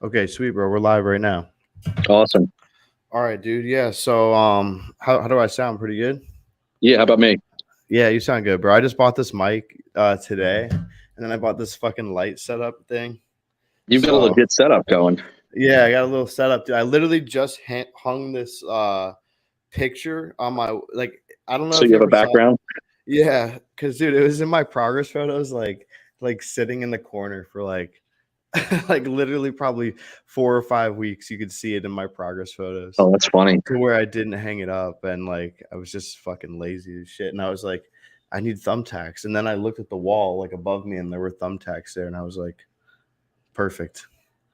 Okay, sweet, bro. We're live right now. Awesome. All right, dude. Yeah. So, how do I sound? Pretty good. Yeah, how about me? Yeah, you sound good, bro. I just bought this mic today, and then I bought this fucking light setup thing. You've got a So, legit setup going. yeah, I got a little setup. Dude. I literally just hung this picture on my I don't know So if you you have a ever saw. background? Yeah, because dude, it was in my progress photos, like sitting in the corner for like literally probably 4 or 5 weeks. You could see it in my progress photos Oh, that's funny. to where I didn't hang it up, and like I was just fucking lazy as shit. And I was like, I need thumbtacks. And then I looked at the wall like above me, and there were thumbtacks there, and I was like, perfect.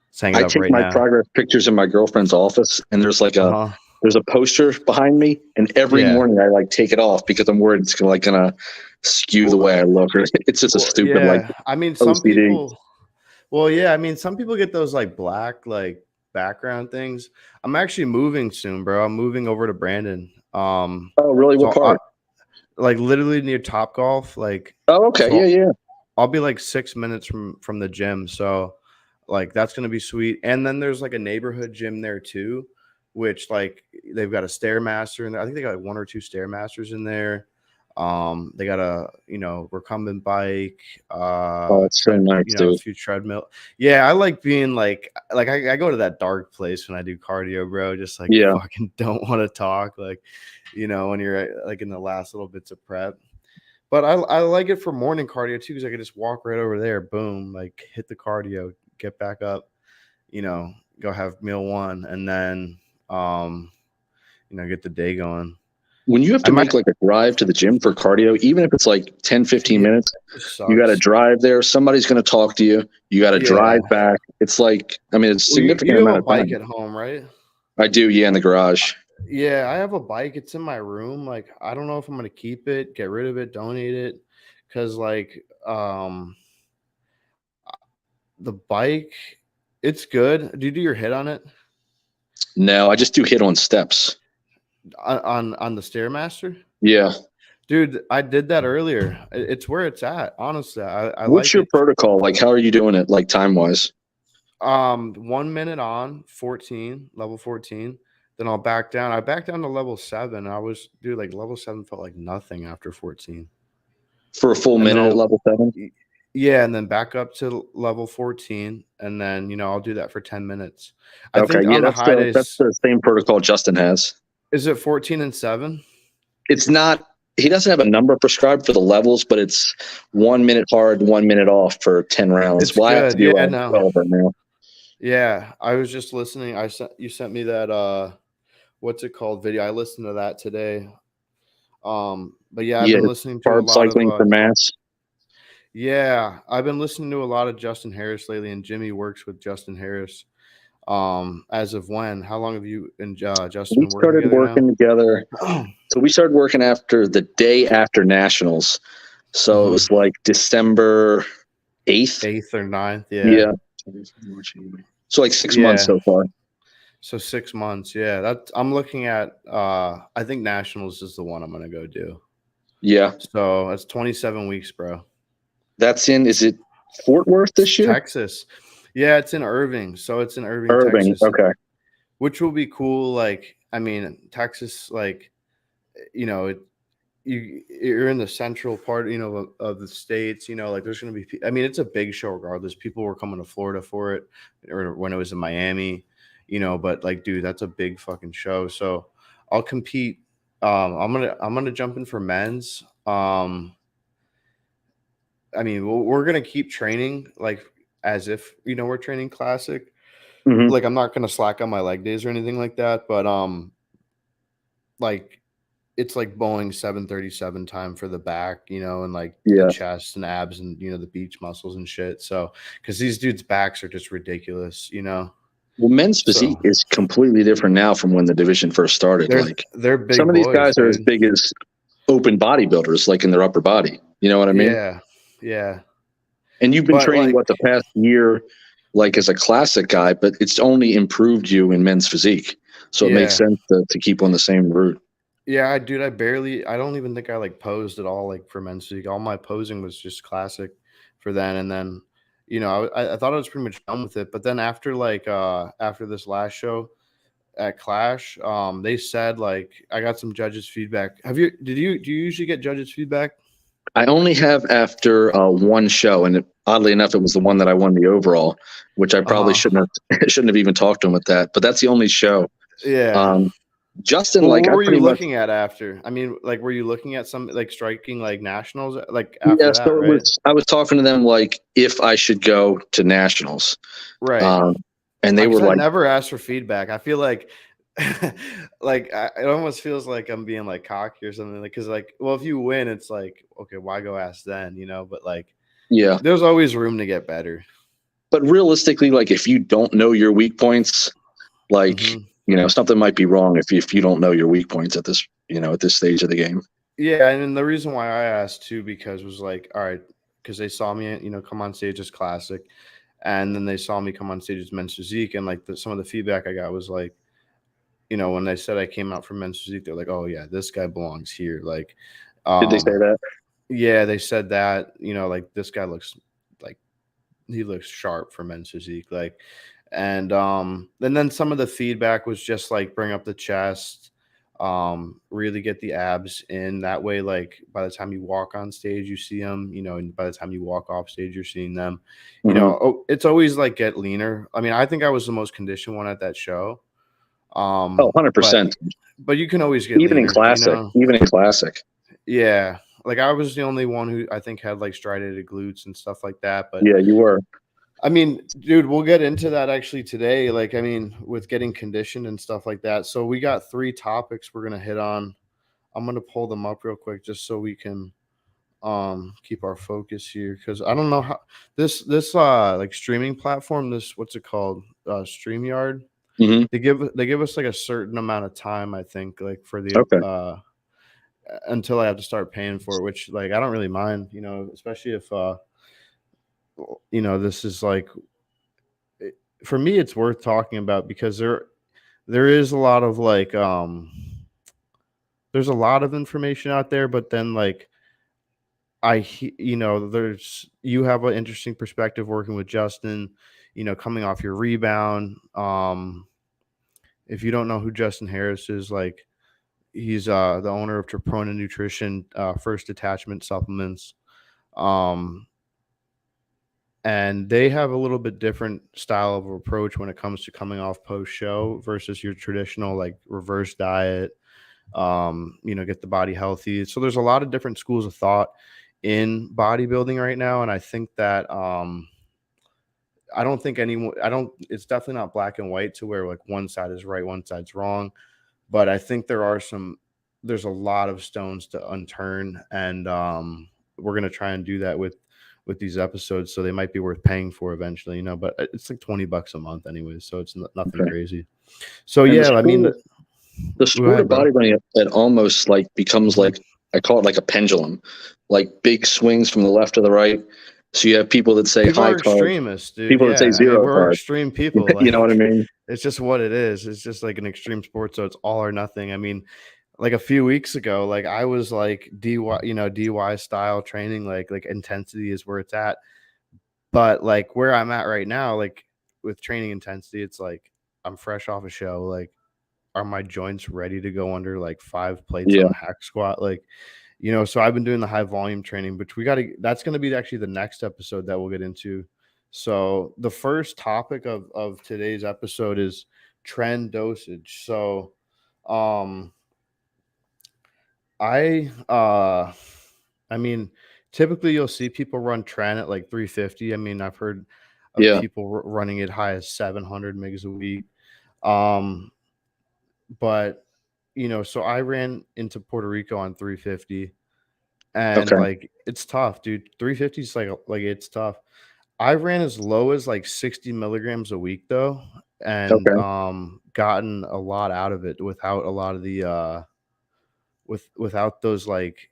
Let's hang it I up take right my now. progress pictures in my girlfriend's office, and Uh huh. there's a poster behind me, and every Yeah. morning I like take it off because I'm worried it's gonna skew the Well, way I look. Or it's just a stupid like yeah. I mean, some OCD. people. Well, yeah. I mean, some people get those like black background things. I'm actually moving soon, bro. I'm moving over to Brandon. Oh, really? What So I, part? like literally near Top Golf. Oh, okay. So Yeah, yeah. I'll be like 6 minutes from the gym. So like that's gonna be sweet. And then there's like a neighborhood gym there too, which like they've got a stairmaster in there. I think they got like one or two stairmasters in there. They got a recumbent bike, Oh, it's so nice, a dude. few treadmill. Yeah, I like being I go to that dark place when I do cardio, bro. Just like Yeah. fucking don't want to talk, when you're like in the last little bits of prep. But I like it for morning cardio too, because I could just walk right over there, boom, like hit the cardio, get back up, go have meal one, and then get the day going. When you have I to might make like a drive to the gym for cardio, even if it's like 10, 15 Yeah, minutes, it you got to sucks. drive there. Somebody's going to talk to you. You got to Yeah. drive back. It's like, I mean, it's a Well, you significant have a amount of bike time. at home, right? I do, yeah, in the garage. Yeah, I have a bike. It's in my room. Like, I don't know if I'm gonna keep it, get rid of it, donate it, because the bike, it's good. Do you do your hit on it No, I just do hit on steps. on the stairmaster? Yeah. Dude, I did that earlier. It's where it's at. Honestly, I What's like your it. protocol? Like, how are you doing it, like time wise? 1 minute on 14, level 14. Then I'll back down. I back down to level 7. Dude, like level 7 felt like nothing after 14. For a full And then minute at level 7? yeah, and then back up to level 14. And then, I'll do that for 10 minutes. I Okay. think Yeah, on the high that's days, the same protocol Justin has. is it 14 and 7? It's not, he doesn't have a number prescribed for the levels, but it's 1 minute hard, 1 minute off for 10 rounds. It's Well, I have to good. do Yeah, no. 12 right now. Yeah, I was just listening. You sent me that what's it called video. I listened to that today. But yeah, I've Yeah, been listening to a carb lot of cycling for mass. yeah, I've been listening to a lot of Justin Harris lately, and Jimmy works with Justin Harris. As of when? How long have you and Justin We been working started together now? working together. So we started working after the day after nationals. So it Hmm. was like December 8th. 8th or 9th, yeah. Yeah. So like 6 months Yeah. so far. So 6 months, yeah. I'm looking at I think Nationals is the one I'm gonna go do. Yeah. So that's 27 weeks, bro. Is it Fort Worth It's this year? Texas. Yeah, it's in Irving. So it's in Irving, Irving. Texas, Okay. which will be cool. Like, I mean, Texas, like, you know, it, you're in the central part, of the states. Like there's gonna be. I mean, it's a big show regardless. People were coming to Florida for it, or when it was in Miami, But like, dude, that's a big fucking show. So I'll compete. I'm gonna jump in for men's. I mean, we're gonna keep training like as if we're training classic. Hmm. Like I'm not gonna slack on my leg days or anything like that, but like it's like Boeing 737 time for the back, and like the Yeah. chest and abs and the beach muscles and shit. So because these dudes' backs are just ridiculous. Well, men's So physique is completely different now from when the division first started. they're Like they're some big of these boys, guys are as dude. big as open bodybuilders, like in their upper body. You know what I mean? Yeah, yeah. And you've been But training like, what the past year, like as a classic guy, but it's only improved you in men's physique. So it makes yeah, sense to keep on the same route. yeah, dude. I don't even think I like posed at all, like for men's physique. All my posing was just classic for then, and then I thought I was pretty much done with it. But then after this last show at Clash, they said like I got some judges' feedback. Do you usually get judges' feedback? I only have after one show, and oddly enough, it was the one that I won the overall, which I probably shouldn't have even talked to him with that. But that's the only show. Yeah. Justin, Well, like what I were you pretty much looking at after? I mean, like, were you looking at some like striking like nationals like after yeah. that, So right? I was talking to them like if I should go to nationals, Right. um, and they were Because I like, never asked for feedback. I feel like, it almost feels like I'm being like cocky or something. Like, because like, well, if you win, it's like, okay, why go ask then? But like, yeah. there's always room to get better. But realistically, like if you don't know your weak points, like something might be wrong if you don't know your weak points at this at this stage of the game. Yeah, and then the reason why I asked too because was like, all right, because they saw me, come on stage as classic, and then they saw me come on stage as men's physique, and like some of the feedback I got was like, when they said I came out for men's physique, they're like, oh yeah, this guy belongs here. Like, Did they say that? yeah, they said that. Like this guy looks like he looks sharp for men's physique. Like, and then some of the feedback was just like bring up the chest, really get the abs in. That way, like by the time you walk on stage, you see them. And by the time you walk off stage, you're seeing them. It's always like get leaner. I mean, I think I was the most conditioned one at that show. Oh, 100%. But you can always get even leaner, in classic. Even in classic. Yeah, like I was the only one who I think had like striated glutes and stuff like that. But yeah, you were. I mean, dude, we'll get into that actually today. Like, I mean, with getting conditioned and stuff like that. So we got 3 topics we're gonna hit on. I'm gonna pull them up real quick just so we can keep our focus here because I don't know how this like streaming platform, this what's it called? StreamYard. Mm-hmm. They give us like a certain amount of time, I think, like for the Okay. Until I have to start paying for it, which like I don't really mind, especially if this is like for me it's worth talking about because there is a lot of like there's a lot of information out there, but then like there's you have an interesting perspective working with Justin, coming off your rebound. If you don't know who Justin Harris is, like he's the owner of Troponin Nutrition, First Attachment Supplements. And they have a little bit different style of approach when it comes to coming off post show versus your traditional like reverse diet, get the body healthy. So there's a lot of different schools of thought in bodybuilding right now. And I think that, I don't think it's definitely not black and white to where like one side is right, one side's wrong. But I think there's a lot of stones to unturn. And, we're going to try and do that with these episodes, so they might be worth paying for eventually, but it's like $20 a month anyway, so it's nothing crazy. So and yeah, I mean, the sport of bodybuilding, it almost like becomes like I call it like a pendulum, like big swings from the left to the right. So you have people that say people high are extremists, dude. people that say zero. We're extreme people. Like, you know what I mean? It's just what it is. It's just like an extreme sport, so it's all or nothing. I mean, like a few weeks ago, like I was like DY style training, like intensity is where it's at. But like where I'm at right now, like with training intensity, it's like I'm fresh off a show. Like, are my joints ready to go under like 5 plates on a hack squat? Like, so I've been doing the high volume training, but that's going to be actually the next episode that we'll get into. So the first topic of today's episode is Tren dosage. So, I mean, typically you'll see people run Tren at like 350. I mean, I've heard of people running it high as 700 megs a week. But so I ran into Puerto Rico on 350, and like it's tough, dude. 350 is like it's tough. I ran as low as like 60 milligrams a week though, and gotten a lot out of it without a lot of the without those like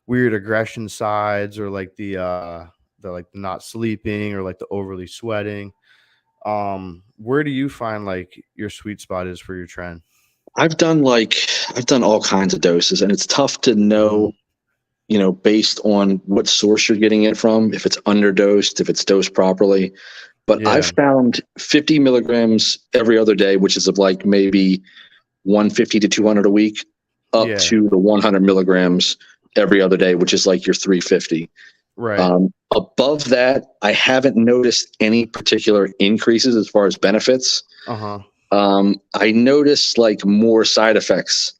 weird aggression sides or like the like not sleeping or like the overly sweating. Where do you find like your sweet spot is for your Tren? I've done all kinds of doses, and it's tough to know based on what source you're getting it from, if it's underdosed, if it's dosed properly. But I've Yeah. found 50 milligrams every other day, which is of like maybe 150 to 200 a week, up Yeah. to the 100 milligrams every other day, which is like your 350. Right. Above that, I haven't noticed any particular increases as far as benefits. Uh-huh. I noticed like more side effects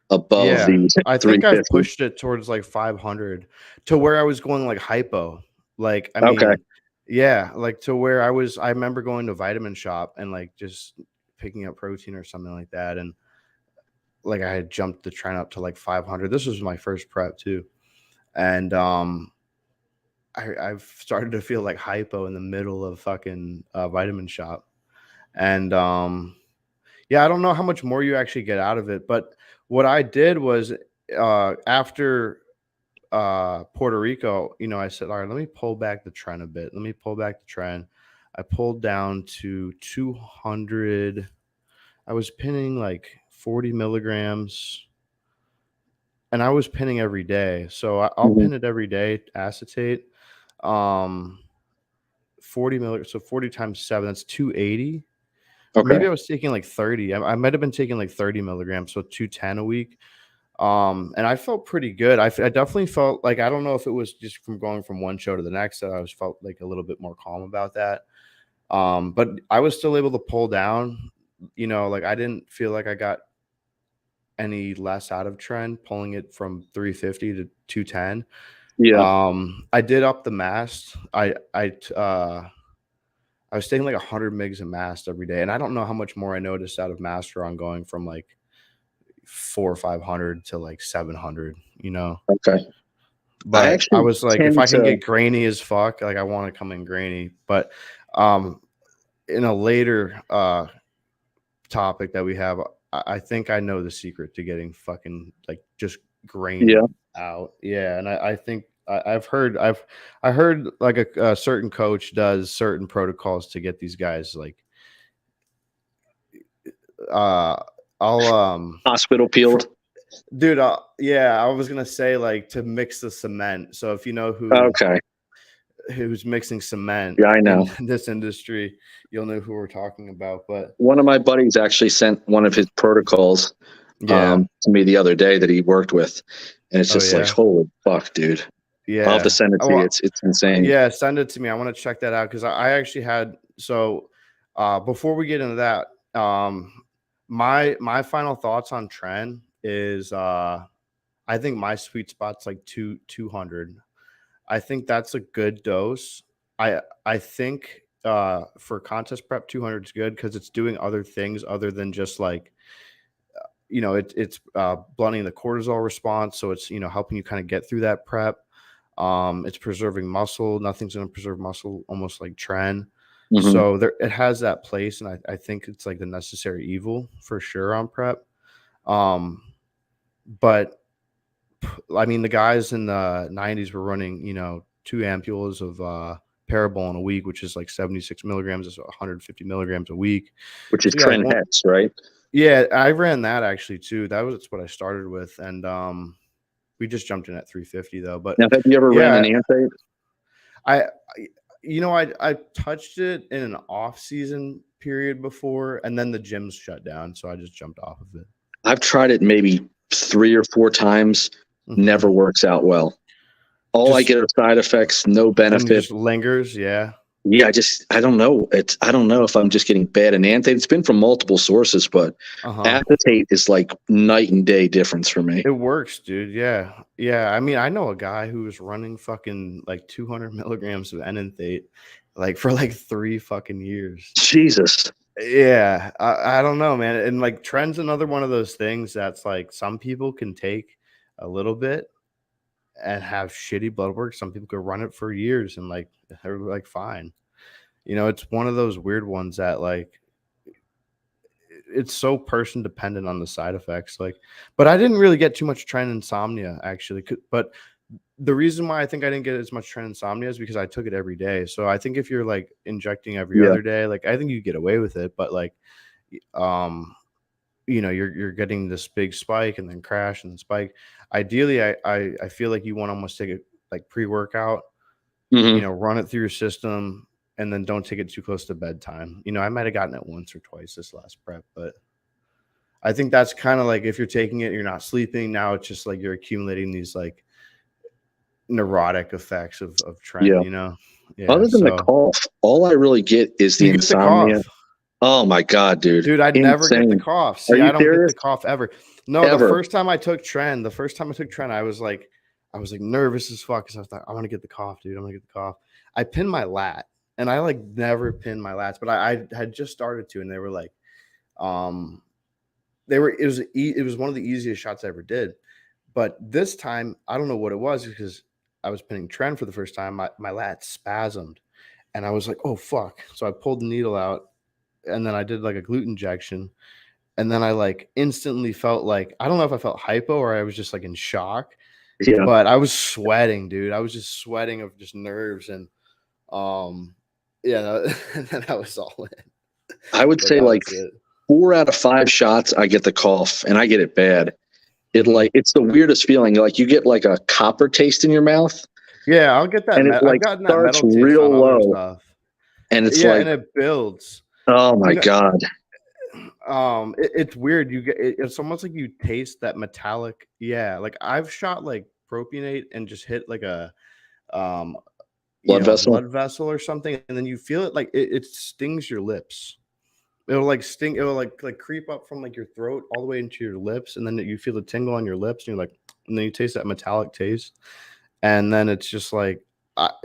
above Yeah. the I think I've 350. pushed it towards like 500 to where I was going like hypo. Like, I Okay. mean, yeah, like to where I remember going to Vitamin Shop and like just picking up protein or something like that. And like I had jumped the Tren up to like 500. This was my first prep too. And I've started to feel like hypo in the middle of fucking Vitamin Shop. And yeah, I don't know how much more you actually get out of it, but what I did was after Puerto Rico, I said, all right, let me pull back the Tren a bit. Let me pull back the Tren. I pulled down to 200. I was pinning like 40 milligrams, and I was pinning every day. So I'll Mhm. pin it every day, acetate. Um, 40 milligrams, so 40 times 7, that's 280. Or Okay. maybe I was taking like 30. I might have been taking like 30 milligrams, so 210 a week. And I felt pretty good. I definitely felt like, I don't know if it was just from going from one show to the next that I was felt like a little bit more calm about that. But I was still able to pull down, like I didn't feel like I got any less out of Trend pulling it from 350 to 210. Yeah. I did up the mast. I was taking like 100 mgs of mast every day, and I don't know how much more I noticed out of Masteron going from like 400 or 500 to like 700. Okay. I But I actually was like, if tend I can to. get grainy as fuck, like I want to come in grainy. But um, in a later topic that we have, I think I know the secret to getting fucking like just Yeah. grainy out. Yeah, and I think I heard like a certain coach does certain protocols to get these guys like uh I'll Hospital for, peeled. dude, yeah, I was gonna say like to mix the cement. So if you know Okay. who's mixing cement Yeah, I in know. this industry, you'll know who we're talking about. But One of my buddies actually sent one of his protocols yeah, to me the other day that he worked with, and it's oh just like, yeah, holy fuck, dude! I'll have to yeah. send it to you. Oh, It's insane. yeah, send it to me. I want to check that out because I actually had so before we get into that, my final thoughts on Tren is I think my sweet spot's like 200. I think that's a good dose. I think for contest prep 200 is good because it's doing other things other than just like it's blunting the cortisol response, so it's helping you kind of get through that prep. It's preserving muscle. Nothing's going to preserve muscle almost like Tren. Hmm. So there, it has that place, and I think it's like the necessary evil for sure on prep. Um, but I mean, the guys in the 90s were running, 2 ampules of Parabol in a week, which is like 76 milligrams, is 150 milligrams a week. Which is So yeah, Tren Hex, right? yeah, I ran that actually too. That's what I started with, and we just jumped in at 350 though. But Now, have you ever ran an yeah, antate? I I touched it in an off season period before, and then the gyms shut down, so I just jumped off of it. I've tried it maybe 3 or 4 times. Mm-hmm. Never works out well. All I Just get are side effects, no and benefit. just lingers, yeah. Yeah, I don't know. I don't know if I'm just getting bad anantate. It's been from multiple sources, but Uh-huh. acetate is like night and day difference for me. It works, dude. Yeah. Yeah. I mean, I know a guy who was running fucking like 200 milligrams of enanthate like for like 3 fucking years. Jesus. Yeah. I don't know, man. And like Trend's another one of those things that's like some people can take a little bit and have shitty blood work. Some people could run it for years and like they're like fine. It's one of those weird ones that like it's so person dependent on the side effects. Like, but I didn't really get too much Tren insomnia actually. But the reason why I think I didn't get as much Tren insomnia is because I took it every day. So I think if you're like injecting every Yeah. other day, like I think you get away with it. But like, um, you're getting this big spike and then crash and then spike. Ideally, I feel like you want to almost take it like pre-workout, Hmm. run it through your system, and then don't take it too close to bedtime. I might have gotten it once or twice this last prep, but I think that's kind of like if you're taking it, you're not sleeping. Now it's just like you're accumulating these like neurotic effects of Yeah. Tren. Yeah. Other than the So cough, all I really get is the you get the insomnia. cough. Oh my God, dude. Dude, I'd never get the Insane. cough. Are See, you I don't get serious? the cough ever. No, the Ever. first time I took Tren, I was like nervous as fuck because I was like, I want to get the cough, dude. I'm gonna get the cough. I pinned my lat, and I like never pinned my lats, but I had just started to, and they were like, um, it was one of the easiest shots I ever did. But this time, I don't know what it was because I was pinning Tren for the first time. My lat spasmed, and I was like, oh fuck. So I pulled the needle out, and then I did like a glute injection. And then I like instantly felt like I don't know if I felt hypo or I was just like in shock, Yeah. but I was sweating, dude. I was just sweating of just nerves and um yeah, and then that was all in. I would But say that like was it. 4 out of 5 shots, I get the cough, and I get it bad. Mhm. It's the weirdest feeling. Like you get like a copper taste in your mouth, Yeah, I'll get that and it I've like gotten that starts metal taste on real other low, stuff. and it's Yeah, like, and it builds. oh my You know, God. it's weird. It's almost like you taste that metallic. Yeah, like I've shot like propionate and just hit like um Blood a vessel. blood vessel or something, and then you feel it like it stings your lips. It'll like sting, it'll like creep up from like your throat all the way into your lips, and then you feel the tingle on your lips, and you're like, and then you taste that metallic taste, and then it's just like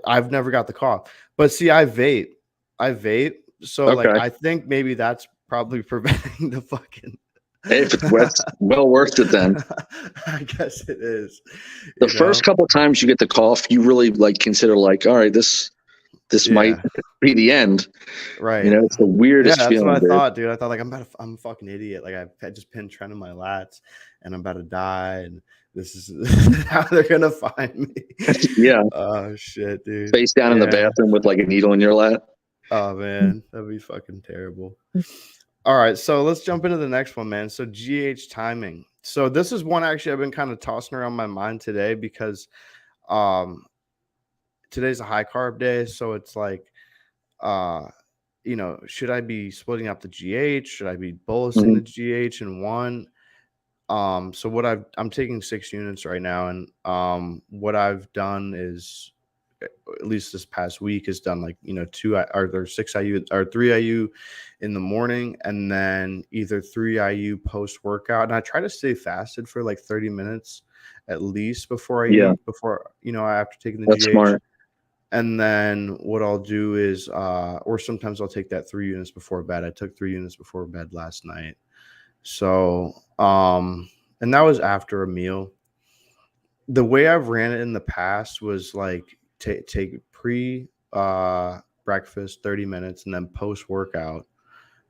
I've never got the cough. But see, I vape, so like Okay. I think maybe that's probably preventing the fucking Hey, if it's wet, well worth it then. I guess it is, The first couple times you get the cough, you really like consider like, all right, this might Yeah, be the end. right. It's the Yeah, weirdest that's what feeling, I dude. thought, dude. I thought like I'm a fucking idiot. Like I just pinned Trent in my lats, and I'm about to die, and this is how they're gonna find me. Yeah. Oh shit, dude. Face down in the Yeah. bathroom with like a needle in your lap. Oh man, that'd be fucking terrible. All right, so let's jump into the next one, man. So GH timing. So this is one actually I've been kind of tossing around my mind today because um today's a high carb day, so it's like uh should I be splitting up the GH? Should I be bolusing Hmm. the GH in one? So I'm taking 6 units right now, and what I've done is at least this past week is done like or there's 6 IU or 3 IU in the morning, and then either 3 IU post workout. And I try to stay fasted for like 30 minutes at least before I Yeah, eat, before after taking the that's GH. smart. And then what I'll do is, or sometimes I'll take that 3 units before bed. I took 3 units before bed last night. So, and that was after a meal. The way I've ran it in the past was like take pre breakfast 30 minutes and then post workout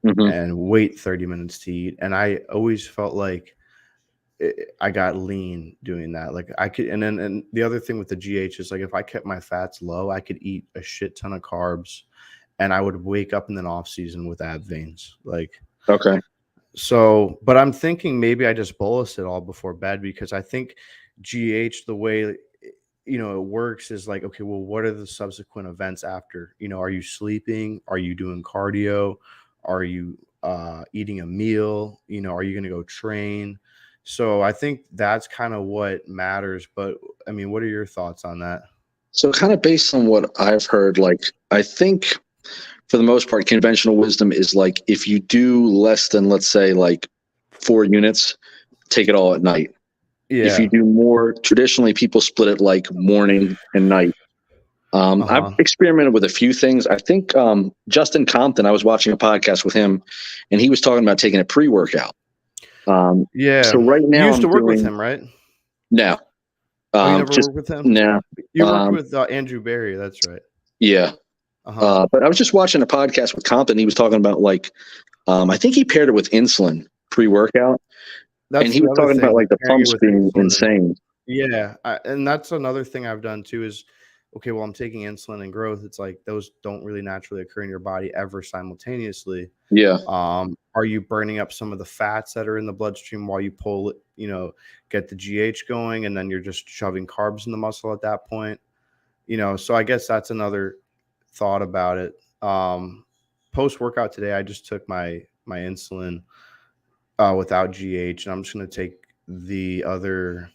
Hmm. and wait 30 minutes to eat. And I always felt like I got lean doing that. Like I could, and the other thing with the GH is like if I kept my fats low, I could eat a shit ton of carbs, and I would wake up in the off season with ab veins. Like Okay. so, but I'm thinking maybe I just bolus it all before bed because I think GH the way it works is like, okay, well, what are the subsequent events after? Are you sleeping? Are you doing cardio? Are you eating a meal? Are you going to go train? So I think that's kind of what matters. But I mean, what are your thoughts on that? So, kind of based on what I've heard, like, I think for the most part, conventional wisdom is like if you do less than, let's say, like 4 units, take it all at night. If you Yeah. do more, traditionally people split it like morning and night. I've Uh-huh. experimented with a few things. I think Justin Compton, I was watching a podcast with him, and he was talking about taking a pre-workout. So Yeah. right You now used I'm to work with doing him, right? no, Oh, you never just worked with him? no, You worked um, with Andrew Barry. That's right. yeah. Uh-huh. But I was just watching a podcast with Compton. He was talking about like I think he paired it with insulin pre-workout, and That's he the was other talking about thing, like the pairing it pumps with being insulin. insane. Yeah, and that's another thing I've done too is, okay, well, I'm taking insulin and growth. It's like those don't really naturally occur in your body ever simultaneously. Yeah. are you burning up some of the fats that are in the bloodstream while you pull it, get the GH going, and then you're just shoving carbs in the muscle at that point? So I guess that's another thought about it. Post workout today, I just took my insulin without GH, and I'm just going to take the other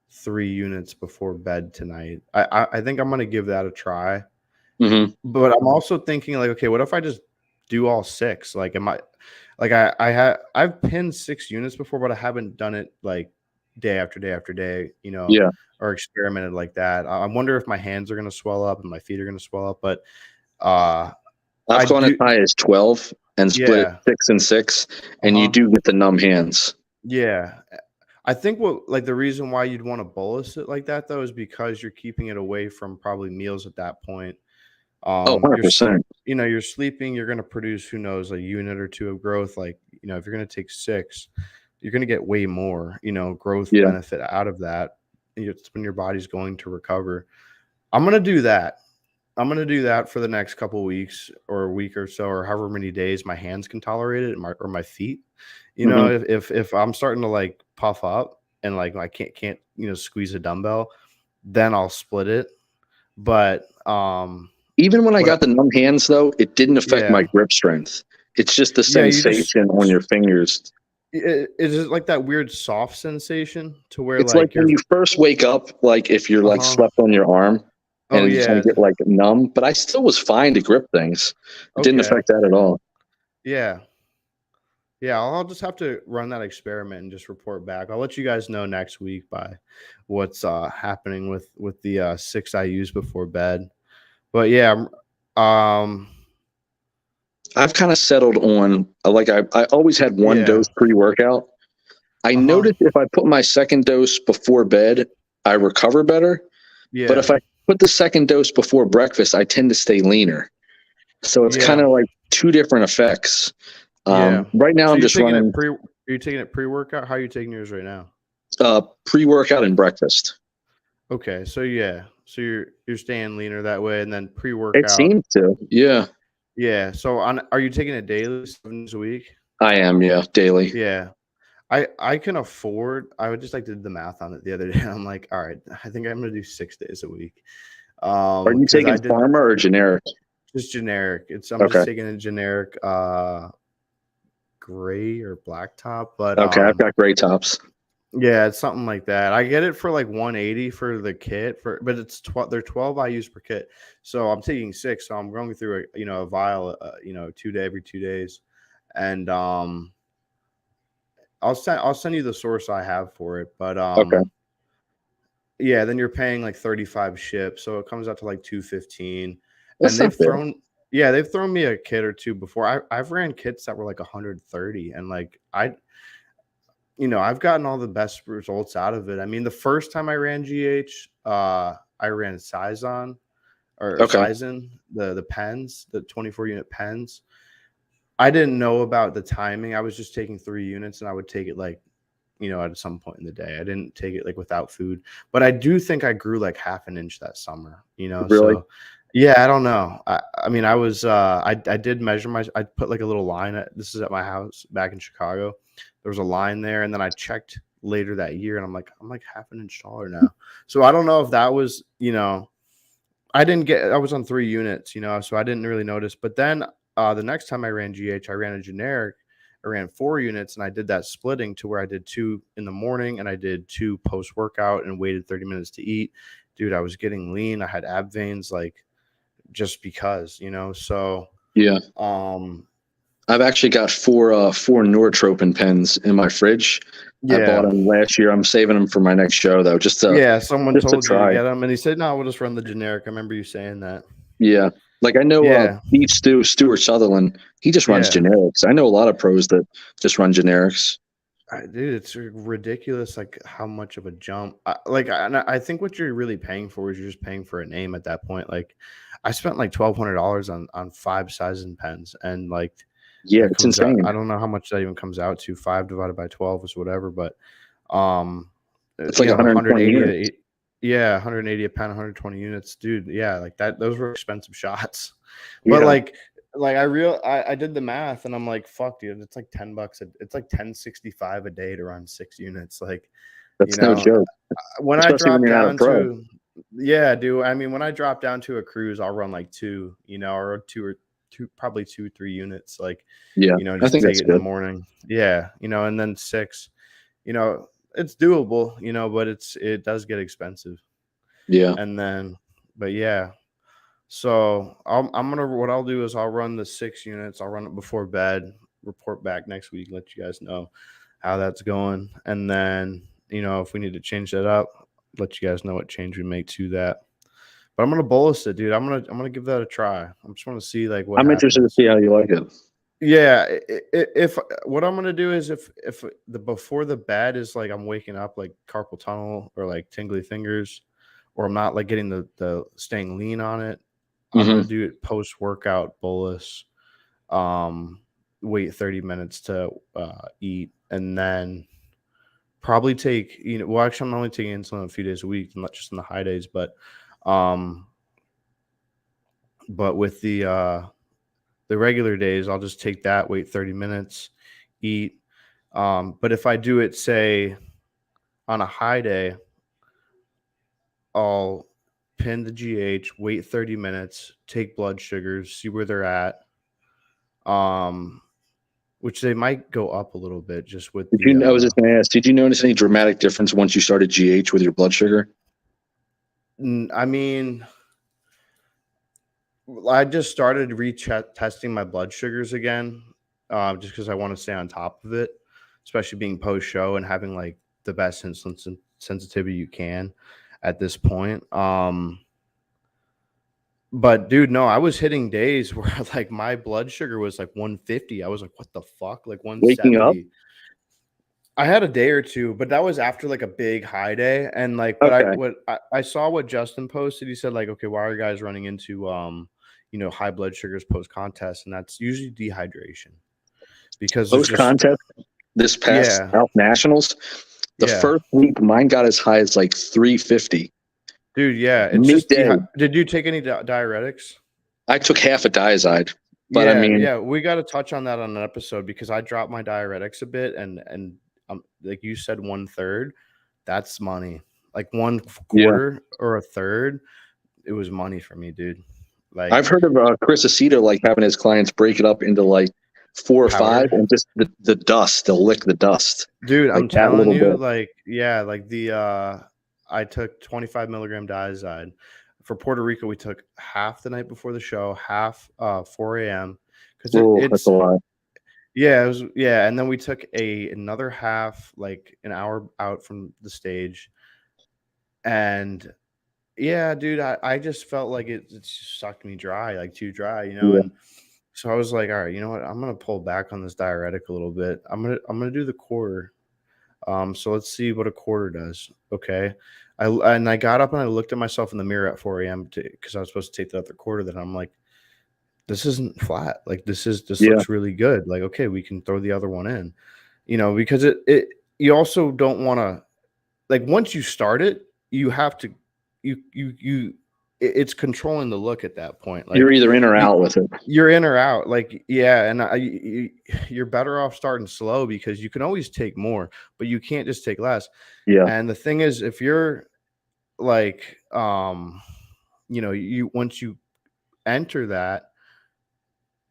3 units before bed tonight. I think I'm going to give that a try. Mm-hmm. But I'm also thinking, like, okay, what if I just do all 6? Like, am I like I've pinned 6 units before, but I haven't done it like day after day after day, Yeah. or experimented like that. I wonder if my hands are going to swell up and my feet are going to swell up. But I I've gone as do, high as 12 and split yeah, 6 and 6, and you do get the numb hands. yeah. I think the reason why you'd want to bolus it like that though is because you're keeping it away from probably meals at that point. Oh, You're 100%. you're sleeping, you're going to produce, who knows, a unit or 2 of growth. Like, if you're going to take 6, you're going to get way more, growth Yeah. benefit out of that. It's when your body's going to recover. I'm going to do that. I'm going to do that for the next couple of weeks or a week or so, or however many days my hands can tolerate it, or my feet. Mm-hmm. If I'm starting to like puff up and like I can't squeeze a dumbbell, then I'll split it. But even when I got the numb hands, though, it didn't affect my grip strength. It's just the sensation on your fingers. Is it like that weird soft sensation to where it's like when you first wake up, like if you're like slept on your arm and you kind of get like numb, but I still was fine to grip things. It didn't affect that at all. Yeah. Yeah, I'll just have to run that experiment and just report back. I'll let you guys know next week by what's happening with the 6 I use before bed. But yeah, I've kind of settled on like I always had one dose pre-workout. I noticed if I put my second dose before bed, I recover better. Yeah. But if I put the second dose before breakfast, I tend to stay leaner. So it's kind of like 2 different effects. Right now, I'm just running. Are you taking it pre-workout? How are you taking yours right now? Pre-workout and breakfast. Okay, so you're staying leaner that way, and then pre-workout. It seems to, yeah. Yeah. So are you taking it daily, 7 days a week? I am, yeah, daily. Yeah. I can afford. I would just like to do the math on it the other day. I'm like, all right, I think I'm gonna do 6 days a week. Are you taking pharma or generic? Just generic. I'm just taking a generic gray or black top. But okay, I've got gray tops. Yeah, it's something like that. I get it for like 180 for the kit, but it's they're 12 I use per kit. So I'm taking 6, so I'm going through a vial every 2 days. And I'll send you the source I have for it. But okay. Yeah, then you're paying like 35 ship, so it comes out to like 215. That's and they've thrown me a kit or 2 before. I've ran kits that were like 130, and like I've gotten all the best results out of it. I mean, the first time I ran GH, I ran Sison Sison, the pens, the 24 unit pens. I didn't know about the timing. I was just taking 3 units, and I would take it like, at some point in the day. I didn't take it like without food, but I do think I grew like half an inch that summer, Really? So yeah, I don't know. I mean, I was, I did measure I put like a little line this is at my house back in Chicago. There was a line there, and then I checked later that year, and I'm like half an inch taller now. So I don't know if that was, I was on 3 units, so I didn't really notice. But then the next time I ran GH, I ran a generic. I ran 4 units, and I did that splitting to where I did 2 in the morning and I did 2 post workout and waited 30 minutes to eat. Dude, I was getting lean. I had ab veins, like, just because, so yeah. I've actually got 4 Nortropin pens in my fridge. I bought them last year. I'm saving them for my next show though. Someone told you to get them, and he said, no, we'll just run the generic. I remember you saying that. Yeah. Like I know Beef Stuart Sutherland, he just runs generics. I know a lot of pros that just run generics. Dude, it's ridiculous, like how much of a jump. I think what you're really paying for is you're just paying for a name at that point. Like I spent like $1,200 on 5 Sison pens, and like it's insane. I don't know how much that even comes out to. 5 divided by 12 is whatever, but it's like 180 units. Yeah, 180 a pen, 120 units, dude. Yeah, like that. Those were expensive shots. But like like I did the math and I'm like, fuck, dude, it's like $10. It's like 1065 a day to run 6 units. Like, you That's no know, joke, when I especially when drop you're not a down pro. to, yeah, dude. I mean, when I drop down to a cruise, I'll run like two, or two, probably 2, 3 units. Like, Yeah, I just think take that's it in the good. morning. Yeah, and then six. It's doable. But it does get expensive. Yeah. And then, but yeah. So what I'll do is I'll run the 6 units. I'll run it before bed. Report back next week. Let you guys know how that's going. And then if we need to change that up, let you guys know what change we make to that. But I'm gonna bolus it, dude. I'm gonna give that a try. I'm just want to see like what I'm interested to happens. see how you like it. Yeah, if what I'm gonna do is if the before the bed is like I'm waking up like carpal tunnel or like tingly fingers, or I'm not like getting the staying lean on it, I'm gonna Hmm. do it post workout bolus. Um, Wait 30 minutes to eat, and then probably take well actually I'm only taking insulin a few days a week, not just in the high days, um but with the regular days, I'll just take that, wait 30 minutes, eat. But if I do it, say, on a high day, I'll pin the GH, wait 30 minutes, take blood sugars, see where they're at. Um, which they might go up a little bit just with Did the you? I was just going to ask. Did you notice any dramatic difference once you started GH with your blood sugar? I mean, I just started testing my blood sugars again, just because I want to stay on top of it, especially being post show and having like the best insulin sensitivity you can at this point. But dude, no, I was hitting days where like my blood sugar was like 150. I was like, what the fuck? Like Waking up? 170. I had a day or two, but that was after like a big high day. And like Okay. I saw what Justin posted. He said, like, okay, why are you guys running into high blood sugars post contest? And that's usually dehydration because there's Post just contest, this past yeah, South Nationals, the yeah. first week mine got as high as like 350 Dude, yeah. It's just midday. did you take any diuretics? I took half a diazide, but I Yeah, mean, yeah, we got to touch on that on an episode because I dropped my diuretics a bit, and like you said, 1/3, that's money. Like one yeah, quarter or a third, it was money for me, dude. I've Like heard of Chris Aceto like having his clients break it up into like 4 or 5 powder, and just the dust. They'll lick the dust dude. like I'm that telling little you, bit. like yeah, like I took 25 milligram diazide. For Puerto Rico, we took half the night before the show, half 4 a.m. because Oh, that's a it's lot. yeah, it was yeah, and then we took another half like an hour out from the stage. And yeah, dude, I just felt like it just sucked me dry, like too dry, Yeah, and so I was like, all right, you know what? I'm gonna pull back on this diuretic a little bit. I'm gonna do the quarter. So let's see what a quarter does. Okay. I got up and I looked at myself in the mirror at 4 a.m. because I was supposed to take the other quarter. Then I'm like, this isn't flat. Like this yeah, looks really good. Like, okay, we can throw the other one in. Because it you also don't want to like once you start it, you have to it's controlling the look at that point. you're Like either in or you out with it. you're in or out. Like yeah, and you're better off starting slow because you can always take more, but you can't just take less. Yeah, And the thing is, if you're like you once you enter that,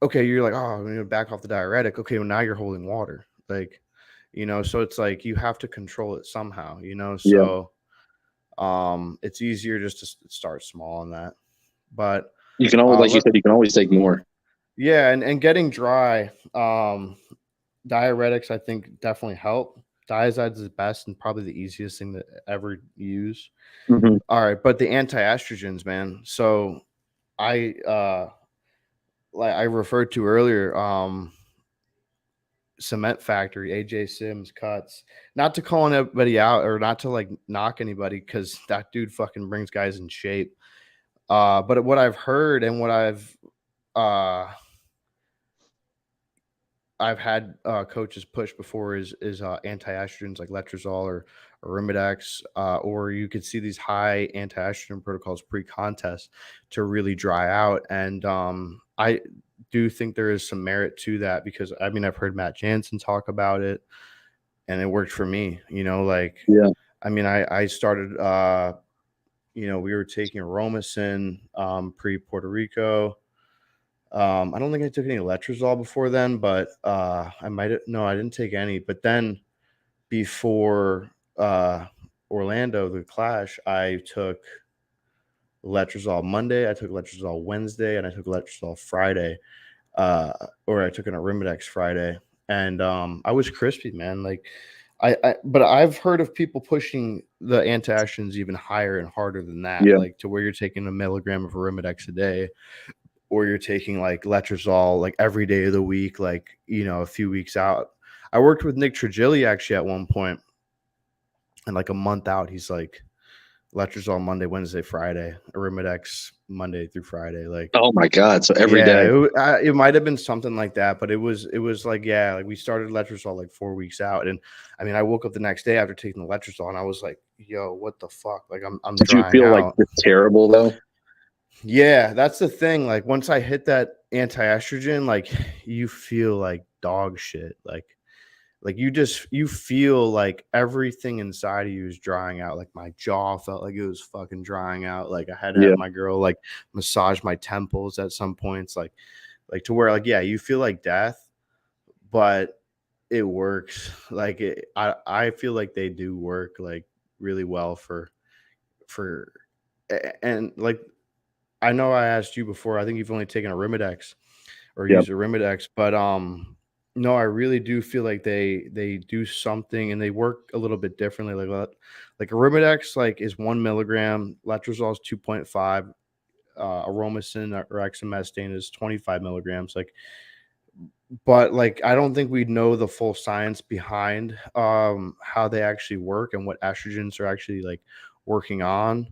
okay, you're like, oh, I'm gonna back off the diuretic. Okay, well now you're holding water. Like, so it's like you have to control it somehow, yeah. so it's easier just to start small on that. But You can always, like you let said, you can always take more. yeah, and getting dry, diuretics I think definitely help. Diazides is best and probably the easiest thing to ever use. Hmm. All right, but the anti-estrogens, man. So I like I referred to earlier, Cement Factory, AJ Sims cuts. Not to call anybody out or not to like knock anybody because that dude fucking brings guys in shape. But what I've heard and what uh I've had coaches push before is anti-estrogens like letrozole or Arimidex, or you could see these high anti-estrogen protocols pre-contest to really dry out. And I do think there is some merit to that because I mean I've heard Matt Jansen talk about it, and it worked for me. Like Yeah. I mean I started we were taking Aromasin pre Puerto Rico. I don't think I took any letrozole before then, but I might have. No, I didn't take any. But then before Orlando, the Clash, I took letrozole Monday, I took letrozole Wednesday, and I took letrozole Friday, or I took an Arimidex Friday, and I was crispy, man. Like, but I've heard of people pushing the antiestrogens even higher and harder than that, Yeah. like to where you're taking a milligram of Arimidex a day, or you're taking like letrozole like every day of the week, like a few weeks out. I worked with Nick Trigili actually at one point, and like a month out, he's like letrozole Monday, Wednesday, Friday, Arimidex Monday through Friday. Like, Oh my God. So every yeah, day. it might have been something like that, but it was like, yeah, like we started letrozole like 4 weeks out, and I mean, I woke up the next day after taking the letrozole, and I was like, yo, what the fuck? Like, I'm Did you drying feel like out. it's terrible though? Yeah, that's the thing. Like once I hit that anti-estrogen, like you feel like dog shit. Like you feel like everything inside of you is drying out. Like my jaw felt like it was fucking drying out. Like I had to Yeah. have my girl like massage my temples at some points, like to where like yeah, you feel like death, but it works. Like I feel like they do work like really well for and like I know I asked you before. I think you've only taken a Arimidex or Yeah. used a Arimidex, but no, I really do feel like they do something and they work a little bit differently. Like Arimidex like is 1 milligram, letrozole is 2.5, Aromasin or exemestane is 25 milligrams. Like, but like I don't think we know the full science behind how they actually work and what estrogens are actually like working on.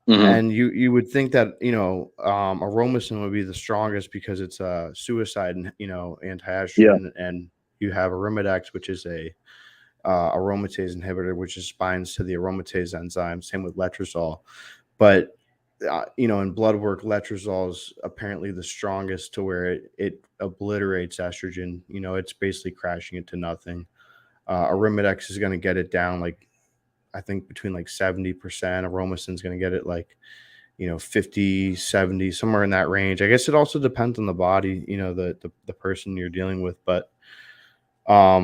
Hmm. And you would think that Aromasin would be the strongest because it's a suicide Yeah. anti-estrogen, and you have Arimidex, which is a aromatase inhibitor, which just binds to the aromatase enzyme. Same with letrozole, but in blood work, letrozole is apparently the strongest to where it obliterates estrogen. It's basically crashing it to nothing. Arimidex is going to get it down like I think between like 70%. Aromasin's going to get it like 50, 70, somewhere in that range. I guess it also depends on the body, the person you're dealing with. But I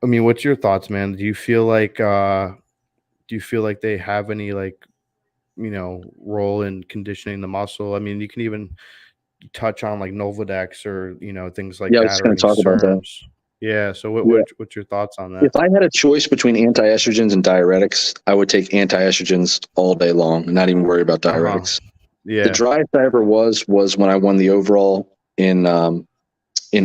mean, what's your thoughts, man? Do you feel like they have any like, role in conditioning the muscle? I mean, you can even touch on like Nolvadex or, things like Yeah. I was that just or going to any talk about that. SERMs. Yeah. So Yeah. what's your thoughts on that? If I had a choice between anti-estrogens and diuretics, I would take anti-estrogens all day long and not even worry about Uh-huh. diuretics. The Yeah. driest I ever was when I won the overall in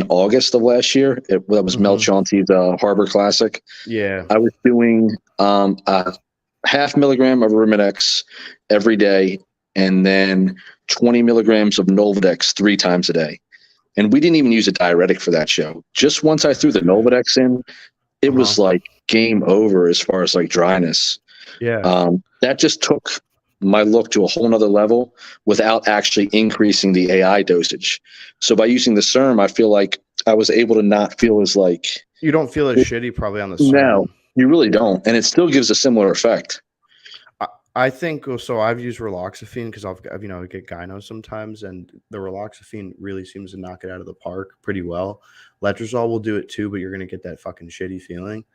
August of last year. That was Mel Hmm. Chauncey's Harbor Classic. Yeah. I was doing a half milligram of Arimidex every day, and then 20 milligrams of Nolvadex 3 times a day. And we didn't even use a diuretic for that show. Just once I threw the Nolvadex in, it Uh-huh. was like game over as far as like dryness. Yeah. That just took my look to a whole nother level without actually increasing the AI dosage. So by using the SERM, I feel like I was able to not feel as like, You don't feel as shitty probably on the no, CERM. you really don't. And it still gives a similar effect. I think so. I've used raloxifene because I get gyno sometimes, and the raloxifene really seems to knock it out of the park pretty well. Letrozole will do it too, but you're gonna get that fucking shitty feeling.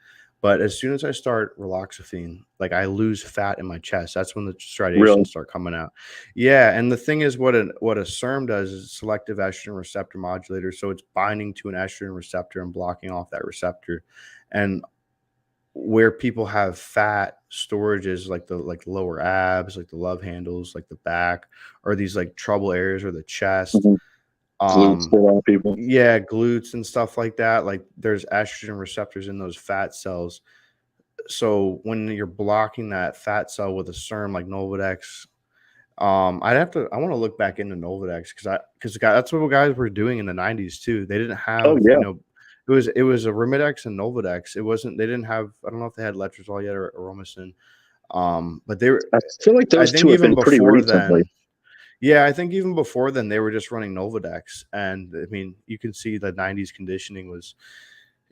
But as soon as I start raloxifene, like I lose fat in my chest. That's when the striations Really? start coming out. Yeah, and the thing is, what a SERM does is selective estrogen receptor modulator. So it's binding to an estrogen receptor and blocking off that receptor. And where people have fat storages like the lower abs, like the love handles, like the back, or these like trouble areas or the chest. Mm-hmm. Glutes for Um a lot of people. yeah, glutes and stuff like that. Like there's estrogen receptors in those fat cells. So when you're blocking that fat cell with a SERM like Nolvadex, I want to look back into Nolvadex because that's what guys were doing in the 90s too. They didn't Oh have, yeah. it was a Rimidex and Nolvadex. They didn't have, I don't know if they had letrozole yet or Aromasin. But they were, I feel like I those think two have even been pretty before recently. then, Yeah, I think even before then they were just running Nolvadex, and I mean, you can see the '90s conditioning was,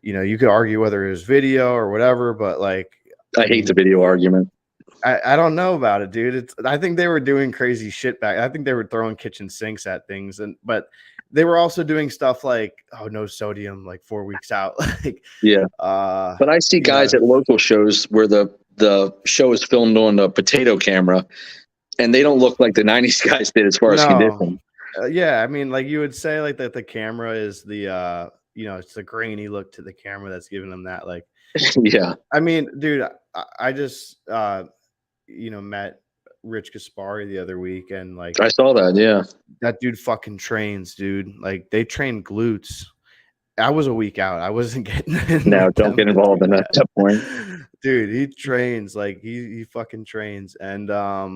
you could argue whether it was video or whatever, but like, I I hate the mean, video argument. I don't know about it, dude. I think they were doing crazy shit back. I think they were throwing kitchen sinks at things, but they were also doing stuff like, oh, no sodium, like 4 weeks out, like, Yeah. uh, But I see you guys know, at local shows where the show is filmed on a potato camera, and they don't look like the '90s guys did as far as no, conditioning. yeah, I mean, like you would say, like that the camera is it's the grainy look to the camera that's giving them that, like, Yeah, I mean, dude, I just met Rich Gaspari the other week, and like I saw that. Yeah. that dude fucking trains, dude. Like they train glutes. I was a week out. I wasn't getting in Now, with don't them get to involved do in that point. that. Dude, he trains like he fucking trains. And I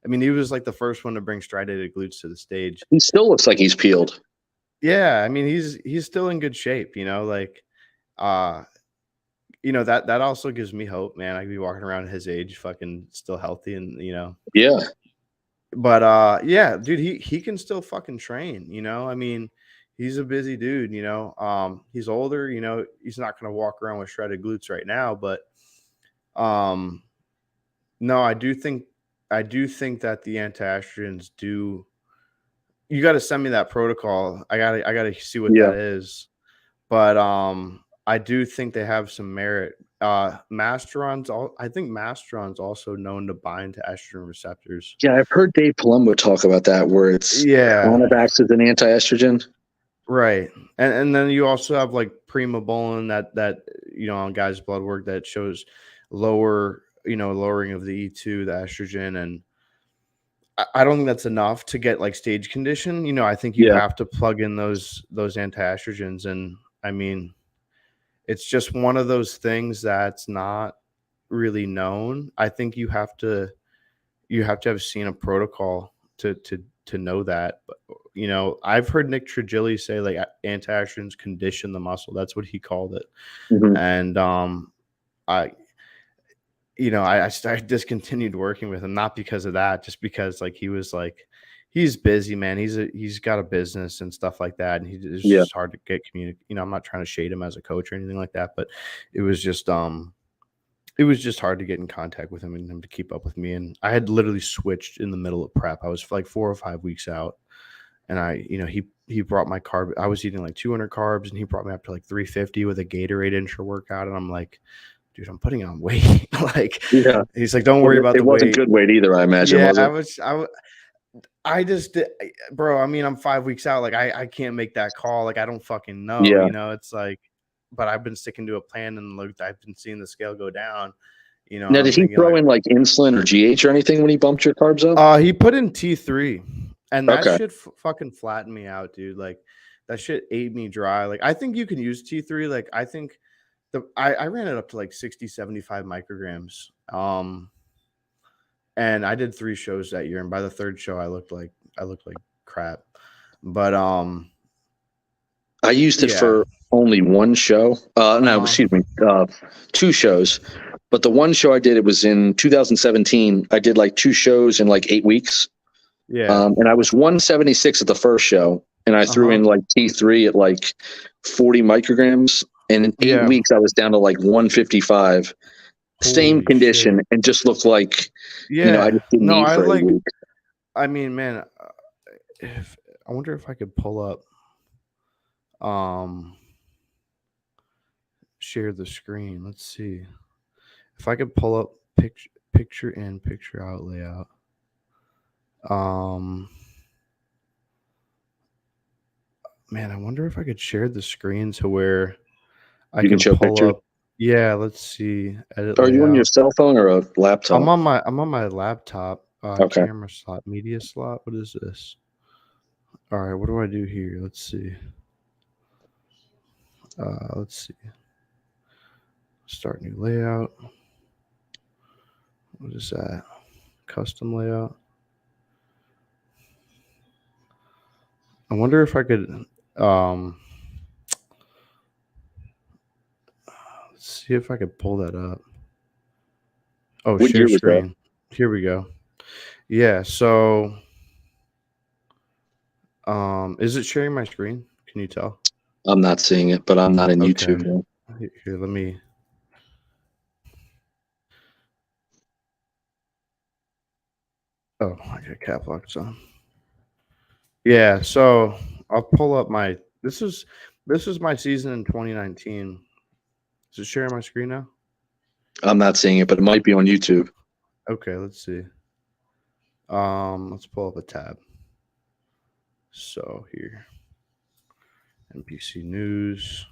mean, he was like the first one to bring striated glutes to the stage. He still looks like he's peeled. Yeah, I mean, he's still in good shape, like uh that also gives me hope, man. I could be walking around his age fucking still healthy, and Yeah. but yeah, dude, he can still fucking train, I mean, he's a busy dude, he's older, he's not going to walk around with shredded glutes right now, but um no, I do think that the anti-estrogens do. You got to send me that protocol. I got to see what Yeah. that is. But I do think they have some merit. I think Masteron's also known to bind to estrogen receptors. Yeah, I've heard Dave Palumbo talk about that, where it's Yeah, Onivax is an anti-estrogen. right. And then you also have like primobolan that on guys' blood work that shows lowering of the E2, the estrogen, and I don't think that's enough to get like stage condition. I think you Yeah. have to plug in those anti-estrogens, and I mean, it's just one of those things that's not really known. I think you have seen a protocol to know that. But, I've heard Nick Trigili say like anti-estrogens condition the muscle. That's what he called it. Mhm. And I I discontinued working with him, not because of that, just because like he was like, he's busy, man. He's got a business and stuff like that, and it's Yeah. just hard to get I'm not trying to shade him as a coach or anything like that, but it was just hard to get in contact with him and him to keep up with me. And I had literally switched in the middle of prep. I was like 4 or 5 weeks out, and he brought my carb. I was eating like 200 carbs, and he brought me up to like 350 with a Gatorade intra workout, and I'm like, dude, I'm putting on weight. Like, Yeah. he's like, don't worry about It the wasn't weight. good weight either, I imagine, Yeah, was it? I just did, bro. I mean, I'm 5 weeks out. Like, I can't make that call. Like, I don't fucking know. Yeah. It's like, but I've been sticking to a plan, and look, I've been seeing the scale go down. And Now, I'm did he thinking throw like, in like insulin or GH or anything when he bumped your carbs up? he put in T3, and that Okay. shit fucking flattened me out, dude. Like, that shit ate me dry. Like, I think you can use T3. Like, I think I ran it up to like 60, 75 micrograms. And I did 3 shows that year, and by the 3rd show, I looked like crap. But I used it yeah, for only one show. No, uh-huh, excuse me, 2 shows. But the one show I did, it was in 2017. I did like 2 shows in like 8 weeks. yeah, And I was 176 at the first show, and I threw uh-huh, in like T3 at like 40 micrograms. And in eight yeah. weeks, I was down to like 155. Same Holy shit. condition, and just looked like, I Yeah. just didn't No, eat I for 8 weeks. I mean, man, if I wonder if I could pull up, um, share the screen. Let's see if I could pull up picture in, picture out layout. Um, Man, I wonder if I could share the screen to where I You can can show pull pictures. up. Yeah, let's see. Edit Are you on your layout. cell phone or a I'm laptop? on my laptop. Okay. Camera slot, media slot. What is this? All right, what do I do here? Let's see. Let's see. Start new layout. What is that? Custom layout. I wonder if I could let's see if I could pull that up. Oh, What share year was that? screen. Here we go. Yeah, so Is it sharing my screen? Can you tell? I'm not seeing it, but I'm not in Okay. YouTube. No. Here, let me. Oh, I got cap locks on. Yeah, so I'll pull up my. This is my season in 2019. Is it sharing my screen now? I'm not seeing it, but it might be on YouTube. Okay, let's see. Let's pull up a tab. So here, NPC News.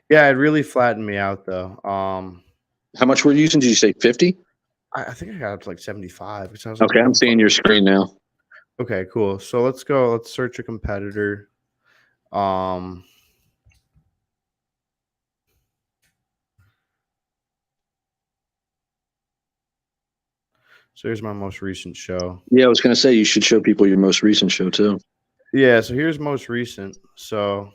Yeah, it really flattened me out though. How much were you using? Did you say 50? I think I got up to like 75 because I was like, Okay, man, I'm seeing your screen now. Okay, cool. So let's go. Let's search a competitor. Um, so here's my most recent show. Yeah, I was going to say you should show people your most recent show too. Yeah, so here's most recent. So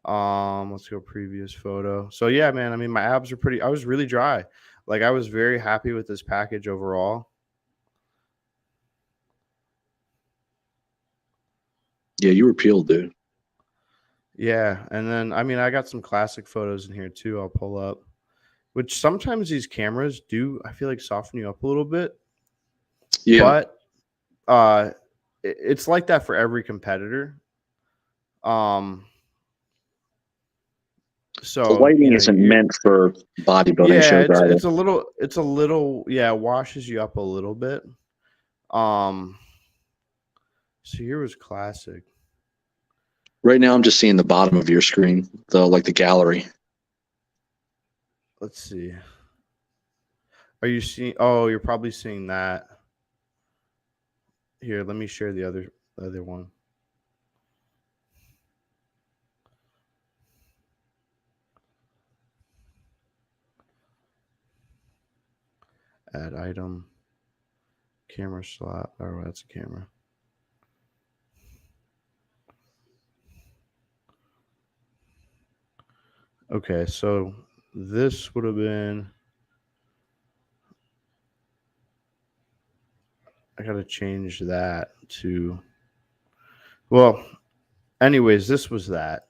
let's go previous photo. So yeah, man, I mean my abs are pretty I was really dry. Like I was very happy with this package overall. Yeah, you were peeled, dude. Yeah, and then I mean I got some classic photos in here too. I'll pull up. Which sometimes these cameras do I feel like soften you up a little bit. Yeah. But it's like that for every competitor. So The lighting isn't you're meant for bodybuilding yeah, shows either. it's a little yeah, it washes you up a little bit. Um so here was classic. Right now, I'm just seeing the bottom of your screen, the gallery. Let's see. Are you seeing oh, you're probably seeing that. Here, let me share the other one. Add item. Camera slot. Oh, that's a camera. Okay, so this would have been I gotta change that to well, anyways, this was that.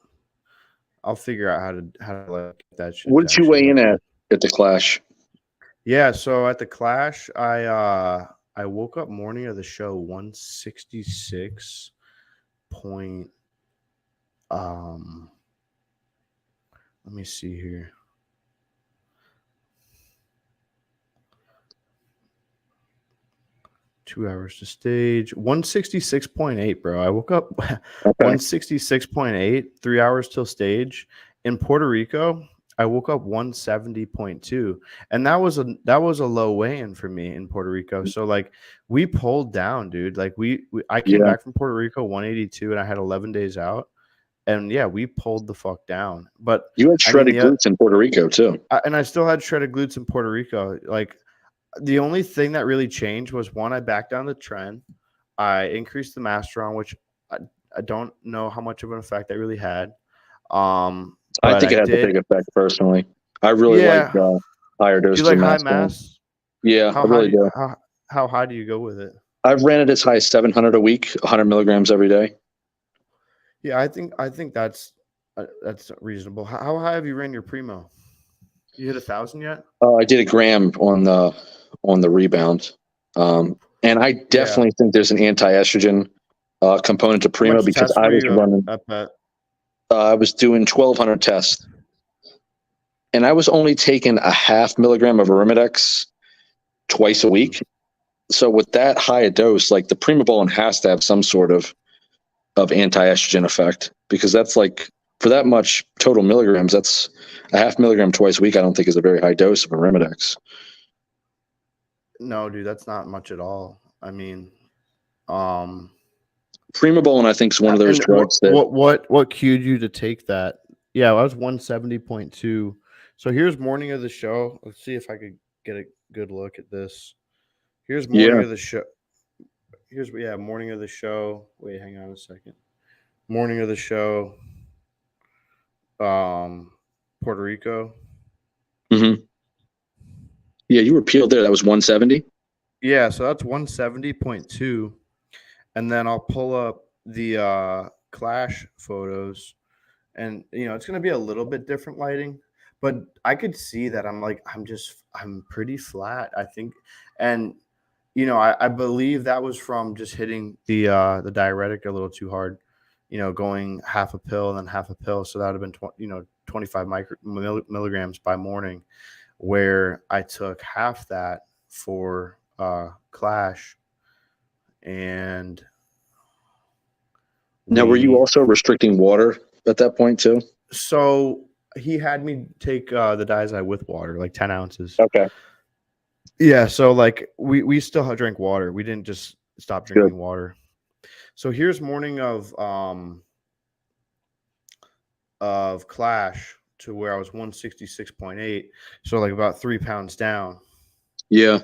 I'll figure out how to like get that shit What to did you actually weigh in look good. at the Clash? Yeah, so at the Clash, I woke up morning of the show 166 point let me see here. Two hours to stage. 166.8, bro. I woke up Okay. 166.8, 3 hours till stage. In Puerto Rico, I woke up 170.2. And that was a low weigh-in for me in Puerto Rico. So like we pulled down, dude. Like I came Yeah. back from Puerto Rico 182 and I had 11 days out. And yeah, we pulled the fuck down. But You had I mean shredded glutes in Puerto Rico too. and I still had shredded glutes in Puerto Rico. Like the only thing that really changed was one, I backed down the Tren. I increased the masteron, which I don't know how much of an effect that really had. I But think I it has a did. big effect personally. I really like Yeah. higher Do you doses like of high masteron. mass? Yeah, How I high really do you, do. how high do you go with it? I've ran it as high as 700 a week, 100 milligrams every day. Yeah, I think that's reasonable. How high have you ran your primo? You hit 1,000 yet? I did a gram on the rebound, and I Yeah. definitely think there's an anti-estrogen component to How primo much because tests I were was you running. up at? I was doing 1,200 tests, and I was only taking a half milligram of Arimidex twice a week. So with that high a dose, like the Primobolan has to have some sort of anti-estrogen effect because that's like for that much total milligrams, that's a half milligram twice a week. I don't think is a very high dose of Arimidex. No, dude, that's not much at all. I mean, um, Primobolan, I think, is one of those and drugs that what cued you to take that? Yeah, I was 170.2. So here's morning of the show. Let's see if I could get a good look at this. Here's morning yeah. of the show. Here's morning of the show. Wait, hang on a second. Morning of the show. Puerto Rico. Mm-hmm. Yeah, you were peeled there. That was 170. Yeah, so that's 170.2. and then I'll pull up the Clash photos, and it's gonna be a little bit different lighting, but I could see that I'm pretty flat, I think, and I believe that was from just hitting the diuretic a little too hard, going half a pill and then half a pill, so that would have been 25 milligrams by morning, where I took half that for Clash, and Now, were you we also restricting water at that point too? so he had me take the Dizai with water, like 10 ounces. Okay, Yeah, so like we still drank water. We didn't just stop good. drinking water. So here's morning of Clash to where I was 166.8, so like about 3 pounds down. Yeah,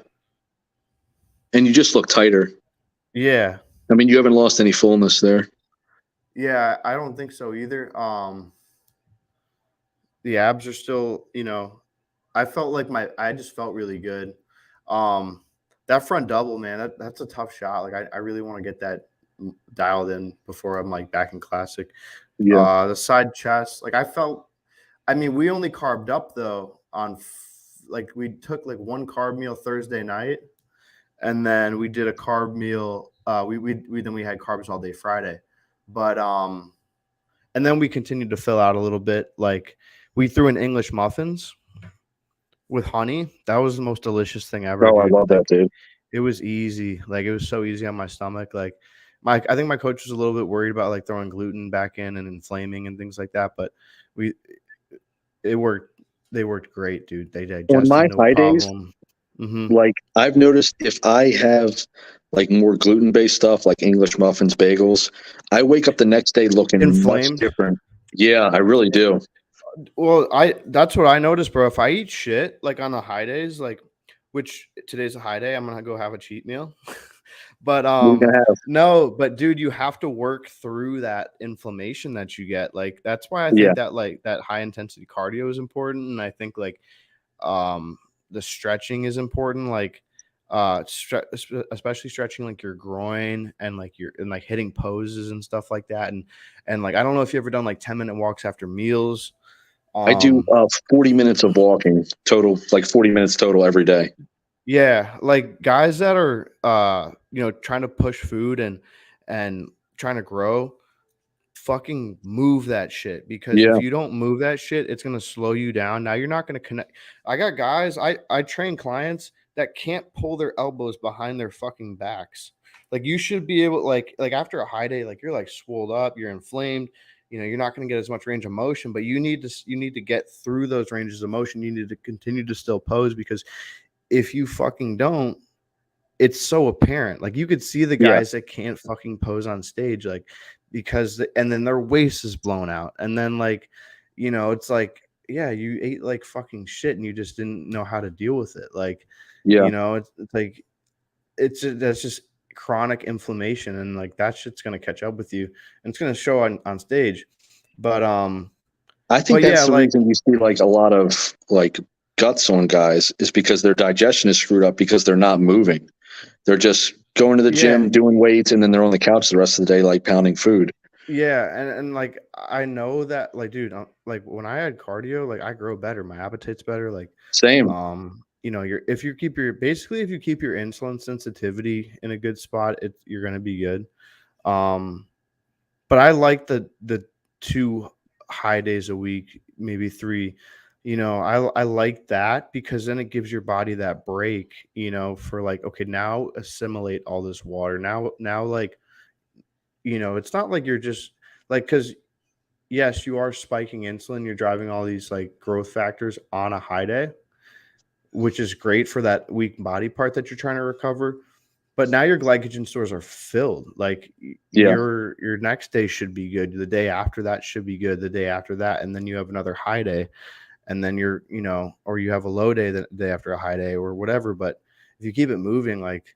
and you just look tighter. Yeah. I mean, you haven't lost any fullness there. Yeah, I don't think so either. The abs are still, I felt like I just felt really good. That front double, man, that's a tough shot. Like I really want to get that dialed in before I'm like back in classic. Yeah, The side chest, like I mean, we only carved up though like we took like one carb meal Thursday night, and then we did a carb meal. We had carbs all day Friday, but and then we continued to fill out a little bit. Like we threw in English muffins with honey. That was the most delicious thing ever, oh, I dude. love that, Like dude. it was easy. Like it was so easy on my stomach. Like I think my coach was a little bit worried about like throwing gluten back in and inflaming and things like that, but we it worked. They worked great, dude. They On digested my no high days, problem. Hmm. like I've noticed if I have like more gluten-based stuff like English muffins, bagels, I wake up the next day looking much Inflamed. different. Yeah, I really do. Well, that's what I noticed, bro. If I eat shit like on the high days, like which today's a high day, I'm gonna go have a cheat meal. But We're gonna have, no, but dude, you have to work through that inflammation that you get. Like that's why I yeah, think that like that high intensity cardio is important, and I think like um the stretching is important, like especially stretching like your groin and like your and like hitting poses and stuff like that, and like I don't know if you ever done like 10-minute walks after meals. I do um 40 minutes of walking total, like 40 minutes total every day. Yeah, like guys that are trying to push food and trying to grow, fucking move that shit, because if Yeah, you don't move that shit, it's going to slow you down. Now you're not going to connect. I got guys, I train clients that can't pull their elbows behind their fucking backs. Like you should be able, like after a high day, like you're like swolled up, you're inflamed, you're not going to get as much range of motion, but you need to get through those ranges of motion. You need to continue to still pose, because if you fucking don't, it's so apparent. Like you could see the yeah, guys that can't fucking pose on stage, like and then their waist is blown out, and then like, it's like, yeah, you ate like fucking shit and you just didn't know how to deal with it. Like, yeah. it's like that's just chronic inflammation, and like that shit's gonna catch up with you, and it's gonna show on stage. But I think but yeah, that's the like reason you see like a lot of like guts on guys is because their digestion is screwed up because they're not moving. They're just going to the yeah, gym, doing weights, and then they're on the couch the rest of the day, like pounding food. yeah, and like I know that, like, dude, like when I had cardio, like I grow better, my appetite's better. Like, Same. if you keep your insulin sensitivity in a good spot, you're gonna be good. Um, but I like the 2 high days a week, maybe 3. I like that because then it gives your body that break, for like, okay, now assimilate all this water. Now, like, it's not like you're just like, because yes, you are spiking insulin, you're driving all these like growth factors on a high day, which is great for that weak body part that you're trying to recover. But now your glycogen stores are filled. Like Yeah. your next day should be good. The day after that should be good. The day after that, and then you have another high day, and then or you have a low day the day after a high day or whatever. But if you keep it moving, like,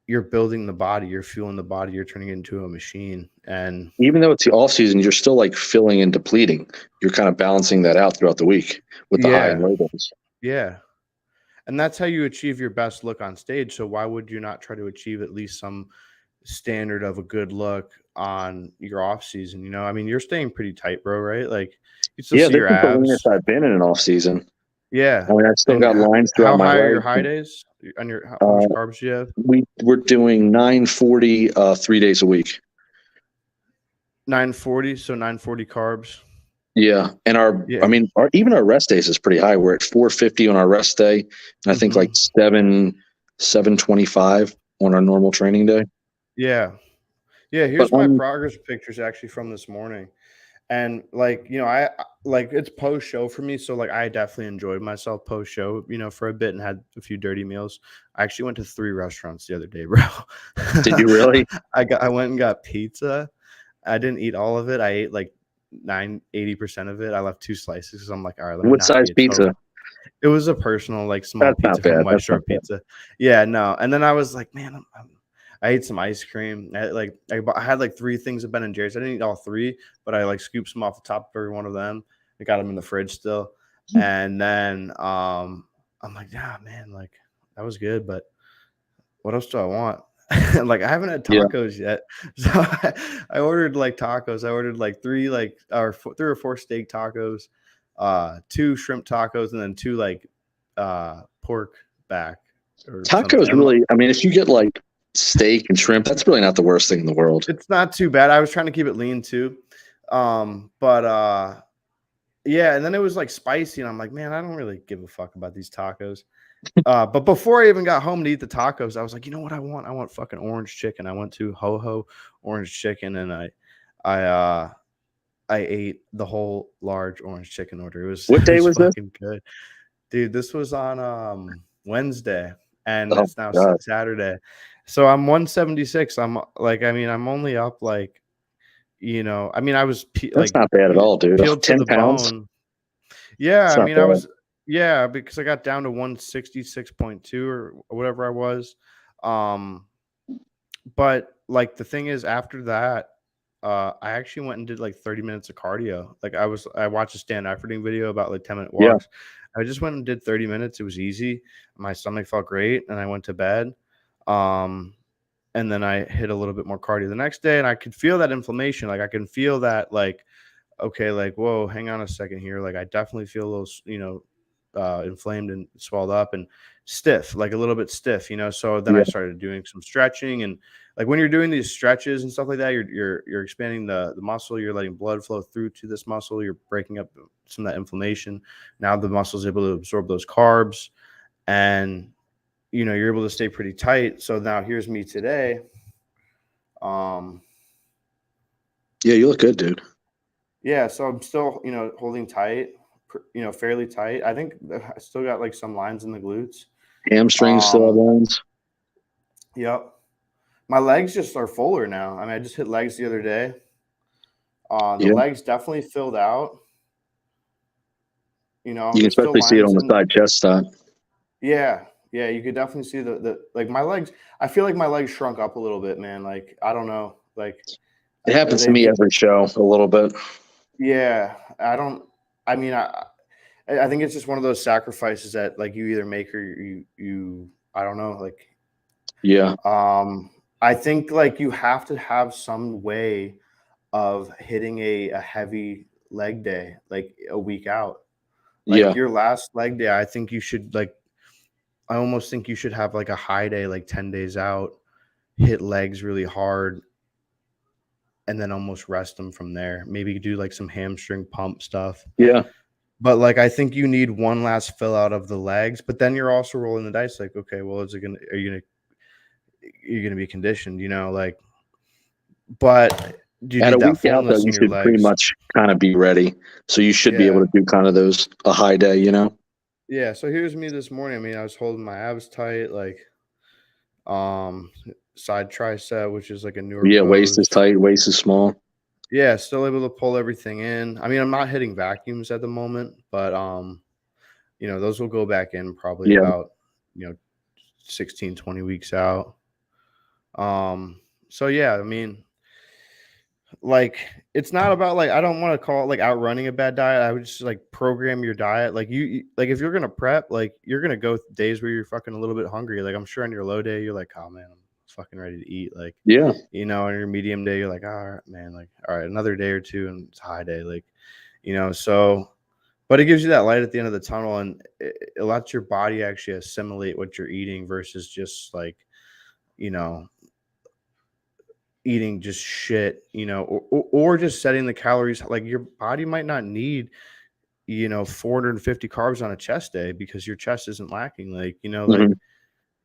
you're building the body, you're fueling the body, you're turning it into a machine. And Even though it's the off season, you're still like filling and depleting. You're kind of balancing that out throughout the week with the high and yeah, low days. yeah. And that's how you achieve your best look on stage. So why would you not try to achieve at least some standard of a good look on your off season? You know, I mean, you're staying pretty tight, bro, right? Like you still Yeah, see this your is the leanest abs. I've been in an off season. Yeah. I mean, I still And got lines throughout how my high are your legs. high days on your, how Uh, much carbs do you have? we're doing 940 3 days a week. 940. So 940 carbs. Yeah, and Yeah. even our rest days is pretty high. We're at 450 on our rest day, and I think Hmm. like 725 on our normal training day. Yeah. Yeah. But Here's my progress pictures actually from this morning. And like, you know, like it's post show for me. So like I definitely enjoyed myself post show, you know, for a bit and had a few dirty meals. I actually went to 3 restaurants the other day, bro. did you really? I went and got pizza. I didn't eat all of it. I ate like 80% of it. I left 2 slices because I'm like, all right, let me What not size be a pizza? total. It was a personal, like small That's not pizza from bad. West That's Shore not bad. Pizza. Yeah, no. And then I was like, man, I ate some ice cream. I had like 3 things of Ben and Jerry's. I didn't eat all 3, but I like scooped some off the top of every one of them. I got them in the fridge still. And then I'm like, yeah, man, like that was good, but what else do I want? Like I haven't had Yeah, tacos yet. So I ordered like tacos. I ordered like 3 like or 3 or 4 steak tacos, 2 shrimp tacos, and then 2 like pork back or something. tacos And really. I mean, if you get like steak and shrimp, that's really not the worst thing in the world. it's not too bad. I was trying to keep it lean too. But yeah, and then it was like spicy, and I'm like, man, I don't really give a fuck about these tacos. But before I even got home to eat the tacos, I was like, you know what I want? I want fucking orange chicken. I went to Ho Ho Orange Chicken, and I uh I ate the whole large orange chicken order. It was What it day was was this? fucking good. Dude, this was on Wednesday and Oh it's now God, Saturday. So I'm 176. I'm like, I mean, I'm only up like, you know, I mean, I was that's not bad at all, dude. peeled to 10 the pounds. bone. Yeah, It's I not mean, bad. yeah, because I got down to 166.2 or whatever I was. Um, but like the thing is, after that, I actually went and did like 30 minutes of cardio. Like I watched a Stan Efferding video about like 10-minute Yeah, walks. I just went and did 30 minutes. It was easy. My stomach felt great, and I went to bed. Um, and then I hit a little bit more cardio the next day, and I could feel that inflammation. Like I can feel that, like, okay, like, whoa, hang on a second here. Like I definitely feel a little, you know, inflamed and swelled up and stiff, like a little bit stiff, you know. So then I yeah, started doing some stretching, and like when you're doing these stretches and stuff like that, you're expanding the muscle, you're letting blood flow through to this muscle, you're breaking up some of that inflammation. Now the muscle is able to absorb those carbs, and you know you're able to stay pretty tight. So now here's me today. Um, yeah. You look good, dude. yeah, so I'm still, you know, holding tight, you know, fairly tight. I think I still got like some lines in the glutes. Hamstrings still have Um, lines. yep. My legs just are fuller now. I mean, I just hit legs the other day. The Yeah, legs definitely filled out. You know, you can there's still especially see it lines on the in. side chest side. Yeah, yeah, you could definitely see the like my legs. I feel like my legs shrunk up a little bit, man. Like I don't know, like It happens to they me just every show a little bit. yeah. I don't. I mean, I think it's just one of those sacrifices that like you either make or you I don't know, like Yeah, I think like you have to have some way of hitting a heavy leg day like a week out. Like yeah, your last leg day, I think you should like I almost think you should have like a high day like 10 days out, hit legs really hard and then almost rest them from there. Maybe do like some hamstring pump stuff. yeah. But like I think you need one last fill out of the legs, but then you're also rolling the dice like, okay, well, are you gonna be conditioned, you know, like but do you At a need that week out, though, fullness you in your should pretty legs? much kind of be ready. So you should be able Yeah. to do kind of those a high day, you know? Yeah. So here's me this morning. I mean, I was holding my abs tight, like um side tricep, which is like a newer Yeah, waist is pose. tight, waist is small. Yeah, still able to pull everything in. I mean, I'm not hitting vacuums at the moment, but you know, those will go back in probably Yeah, about, you know, 16, 20 weeks out. So yeah, I mean, like it's not about like I don't want to call it like outrunning a bad diet. I would just like program your diet. Like like if you're gonna prep, like you're gonna go days where you're fucking a little bit hungry. Like I'm sure on your low day, you're like, oh man, I'm fucking ready to eat. Like, Yeah. on your medium day, you're like, all right, man, like all right, another day or two and it's high day. Like, so but it gives you that light at the end of the tunnel and it lets your body actually assimilate what you're eating versus just like, you know, eating just shit, or just setting the calories. Like your body might not need, 450 carbs on a chest day because your chest isn't lacking. Like, like Hmm.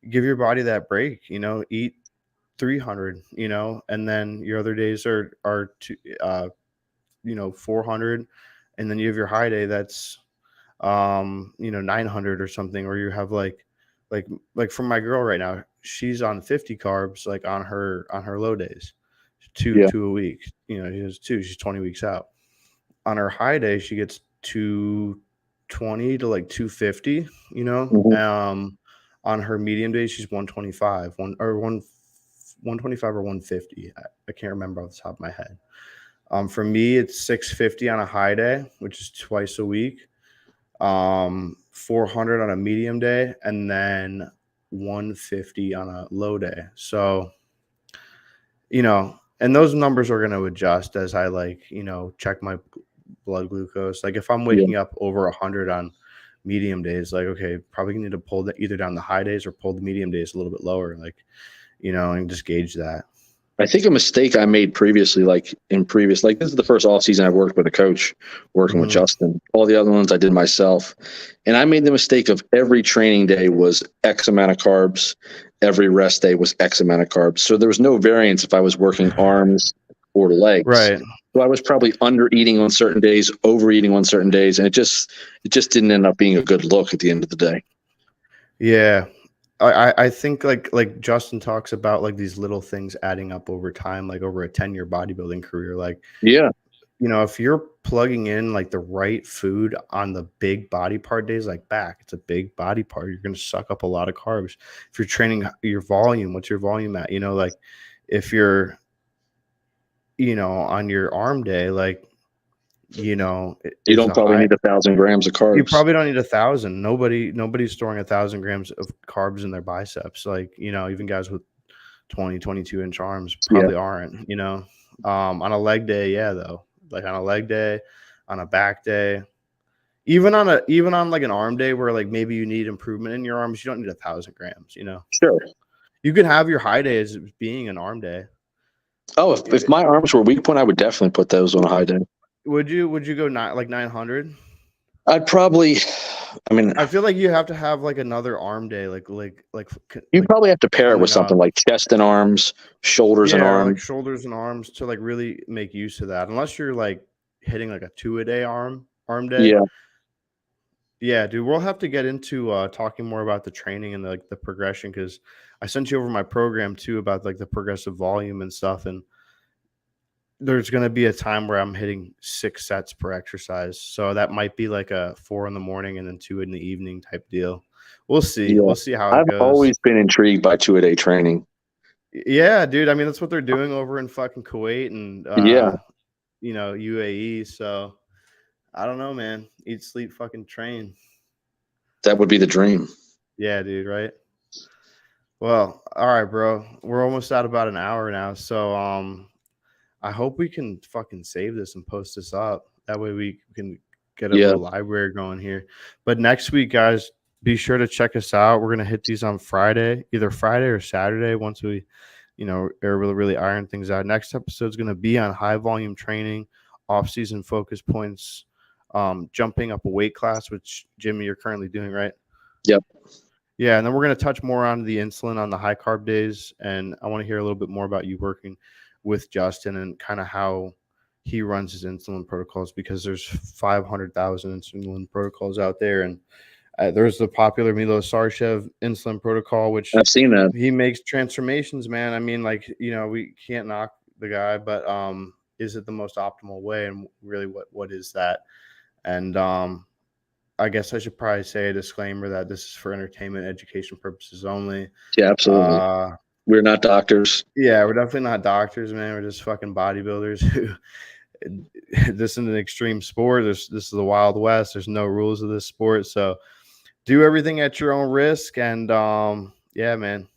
give your body that break, eat 300, and then your other days are 400. And then you have your high day that's 900 or something, or you have like like for my girl right now, she's on 50 carbs like on her low days, two Yeah. two a week. She has two, she's 20 weeks out. On her high day she gets 220 to like 250, Hmm. on her medium day she's 125, 125 or 150. I can't remember off the top of my head. For me it's 650 on a high day, which is twice a week, 400 on a medium day, and then 150 on a low day. So, and those numbers are going to adjust as I like, check my blood glucose. Like if I'm Yeah. waking up over 100 on medium days, like, okay, probably need to pull either down the high days or pull the medium days a little bit lower, like, and just gauge that. I think a mistake I made previously, like in previous, like this is the first off season I've worked with a coach, working with Hmm. Justin. All the other ones I did myself, and I made the mistake of every training day was X amount of carbs, every rest day was X amount of carbs. So there was no variance if I was working arms or legs. Right. So I was probably under eating on certain days, overeating on certain days, and it just didn't end up being a good look at the end of the day. Yeah. I think like Justin talks about like these little things adding up over time, like over a 10-year bodybuilding career. Like, Yeah, if you're plugging in like the right food on the big body part days, like back, it's a big body part. You're going to suck up a lot of carbs. If you're training your volume, what's your volume at? Like if you're, on your arm day, like, you is don't the probably high, need 1,000 grams of you carbs. probably don't need 1,000. Nobody's storing 1,000 grams of carbs in their biceps. Like, even guys with 20, 22-inch arms Yeah, probably aren't, on a leg day. Yeah, though, like on a leg day, on a back day, even on like an arm day where like maybe you need improvement in your arms, you don't need 1,000 grams. sure. You can have your high day as being an arm day. Oh, if my arms were weak point, I would definitely put those on a high day. Would you go not like 900? I'd probably, I mean, I feel like you have to have like another arm day, you like probably have to pair it with coming something up. like chest and arms, shoulders and Yeah, or like arms. shoulders and arms to like really make use of that. Unless you're like hitting like a 2 a day arm day. Yeah, Yeah, dude, we'll have to get into talking more about the training and the progression, because I sent you over my program too about like the progressive volume and stuff. And there's going to be a time where I'm hitting 6 sets per exercise. So that might be like a 4 in the morning and then 2 in the evening type deal. We'll see. yeah. We'll see how it I've goes. always been intrigued by 2-a-day training. Yeah, dude. I mean, that's what they're doing over in fucking Kuwait and, Yeah, UAE. So I don't know, man. Eat, sleep, fucking train. that would be the dream. Yeah, dude. Right. Well, all right, bro. We're almost at about an hour now. So, I hope we can fucking save this and post this up. That way we can get a Yeah, little library going here. But next week, guys, be sure to check us out. We're gonna hit these on Friday, either Friday or Saturday, once we, are really iron things out. Next episode is gonna be on high volume training, off season focus points, jumping up a weight class, which Jimmy you're currently doing, right? yep, Yeah, and then we're going to touch more on the insulin on the high carb days, and I want to hear a little bit more about you working with Justin and kind of how he runs his insulin protocols, because there's 500,000 insulin protocols out there, and there's the popular Milo Sarshev insulin protocol, which I've seen that. he makes transformations, man. I mean, like, we can't knock the guy, but is it the most optimal way, and really what is that? And I guess I should probably say a disclaimer that this is for entertainment education purposes only. Yeah, absolutely. Uh, We're not doctors. Yeah, we're definitely not doctors, man. We're just fucking bodybuilders who this is an extreme sport. This is the Wild West. There's no rules of this sport. So do everything at your own risk. And yeah, man.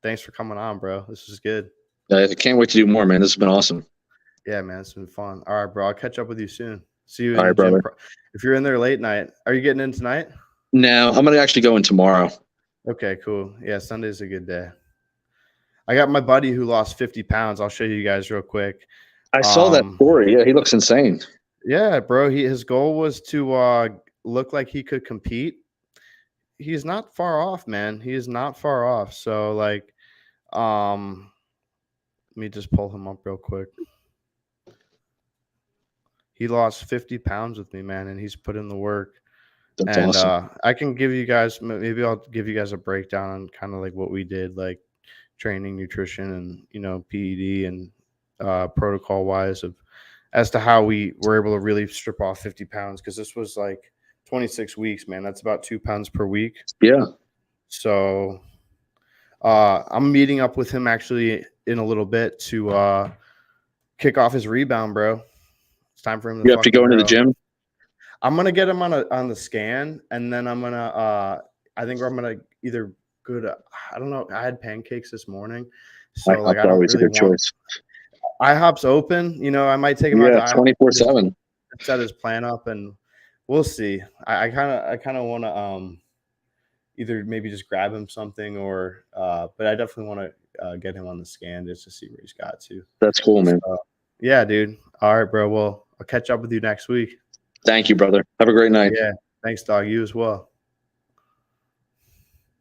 Thanks for coming on, bro. This is good. I can't wait to do more, man. This has been awesome. Yeah, man. It's been fun. All right, bro. I'll catch up with you soon. See you in All the right, gym. brother. If you're in there late night, are you getting in tonight? No, I'm going to actually go in tomorrow. Okay, cool. Yeah, Sunday's a good day. I got my buddy who lost 50 pounds. I'll show you guys real quick. I saw that story. Yeah, he looks insane. Yeah, bro. His goal was to look like he could compete. He's not far off, man. He is not far off. So like, let me just pull him up real quick. He lost 50 pounds with me, man, and he's put in the work. That's And awesome. I can give you guys, maybe I'll give you guys a breakdown on kind of like what we did, like training, nutrition, and PED and protocol wise as to how we were able to really strip off 50 pounds, because this was like 26 weeks, man. That's about 2 pounds per week. Yeah. So I'm meeting up with him actually in a little bit to kick off his rebound, bro. It's time for him to You have to go into the gym? I'm gonna get him on the scan, and then I'm gonna I think I'm gonna either go to, I don't know, I had pancakes this morning. So like I don't always really a good choice. IHOP's open. I might take him out to 24/7. Set his plan up, and we'll see. I kind of want to either maybe just grab him something, or but I definitely want to get him on the scan just to see where he's got to. That's cool, man. So, yeah, dude. All right, bro. Well, I'll catch up with you next week. Thank you, brother. Have a great night. Yeah. Thanks, dog. You as well.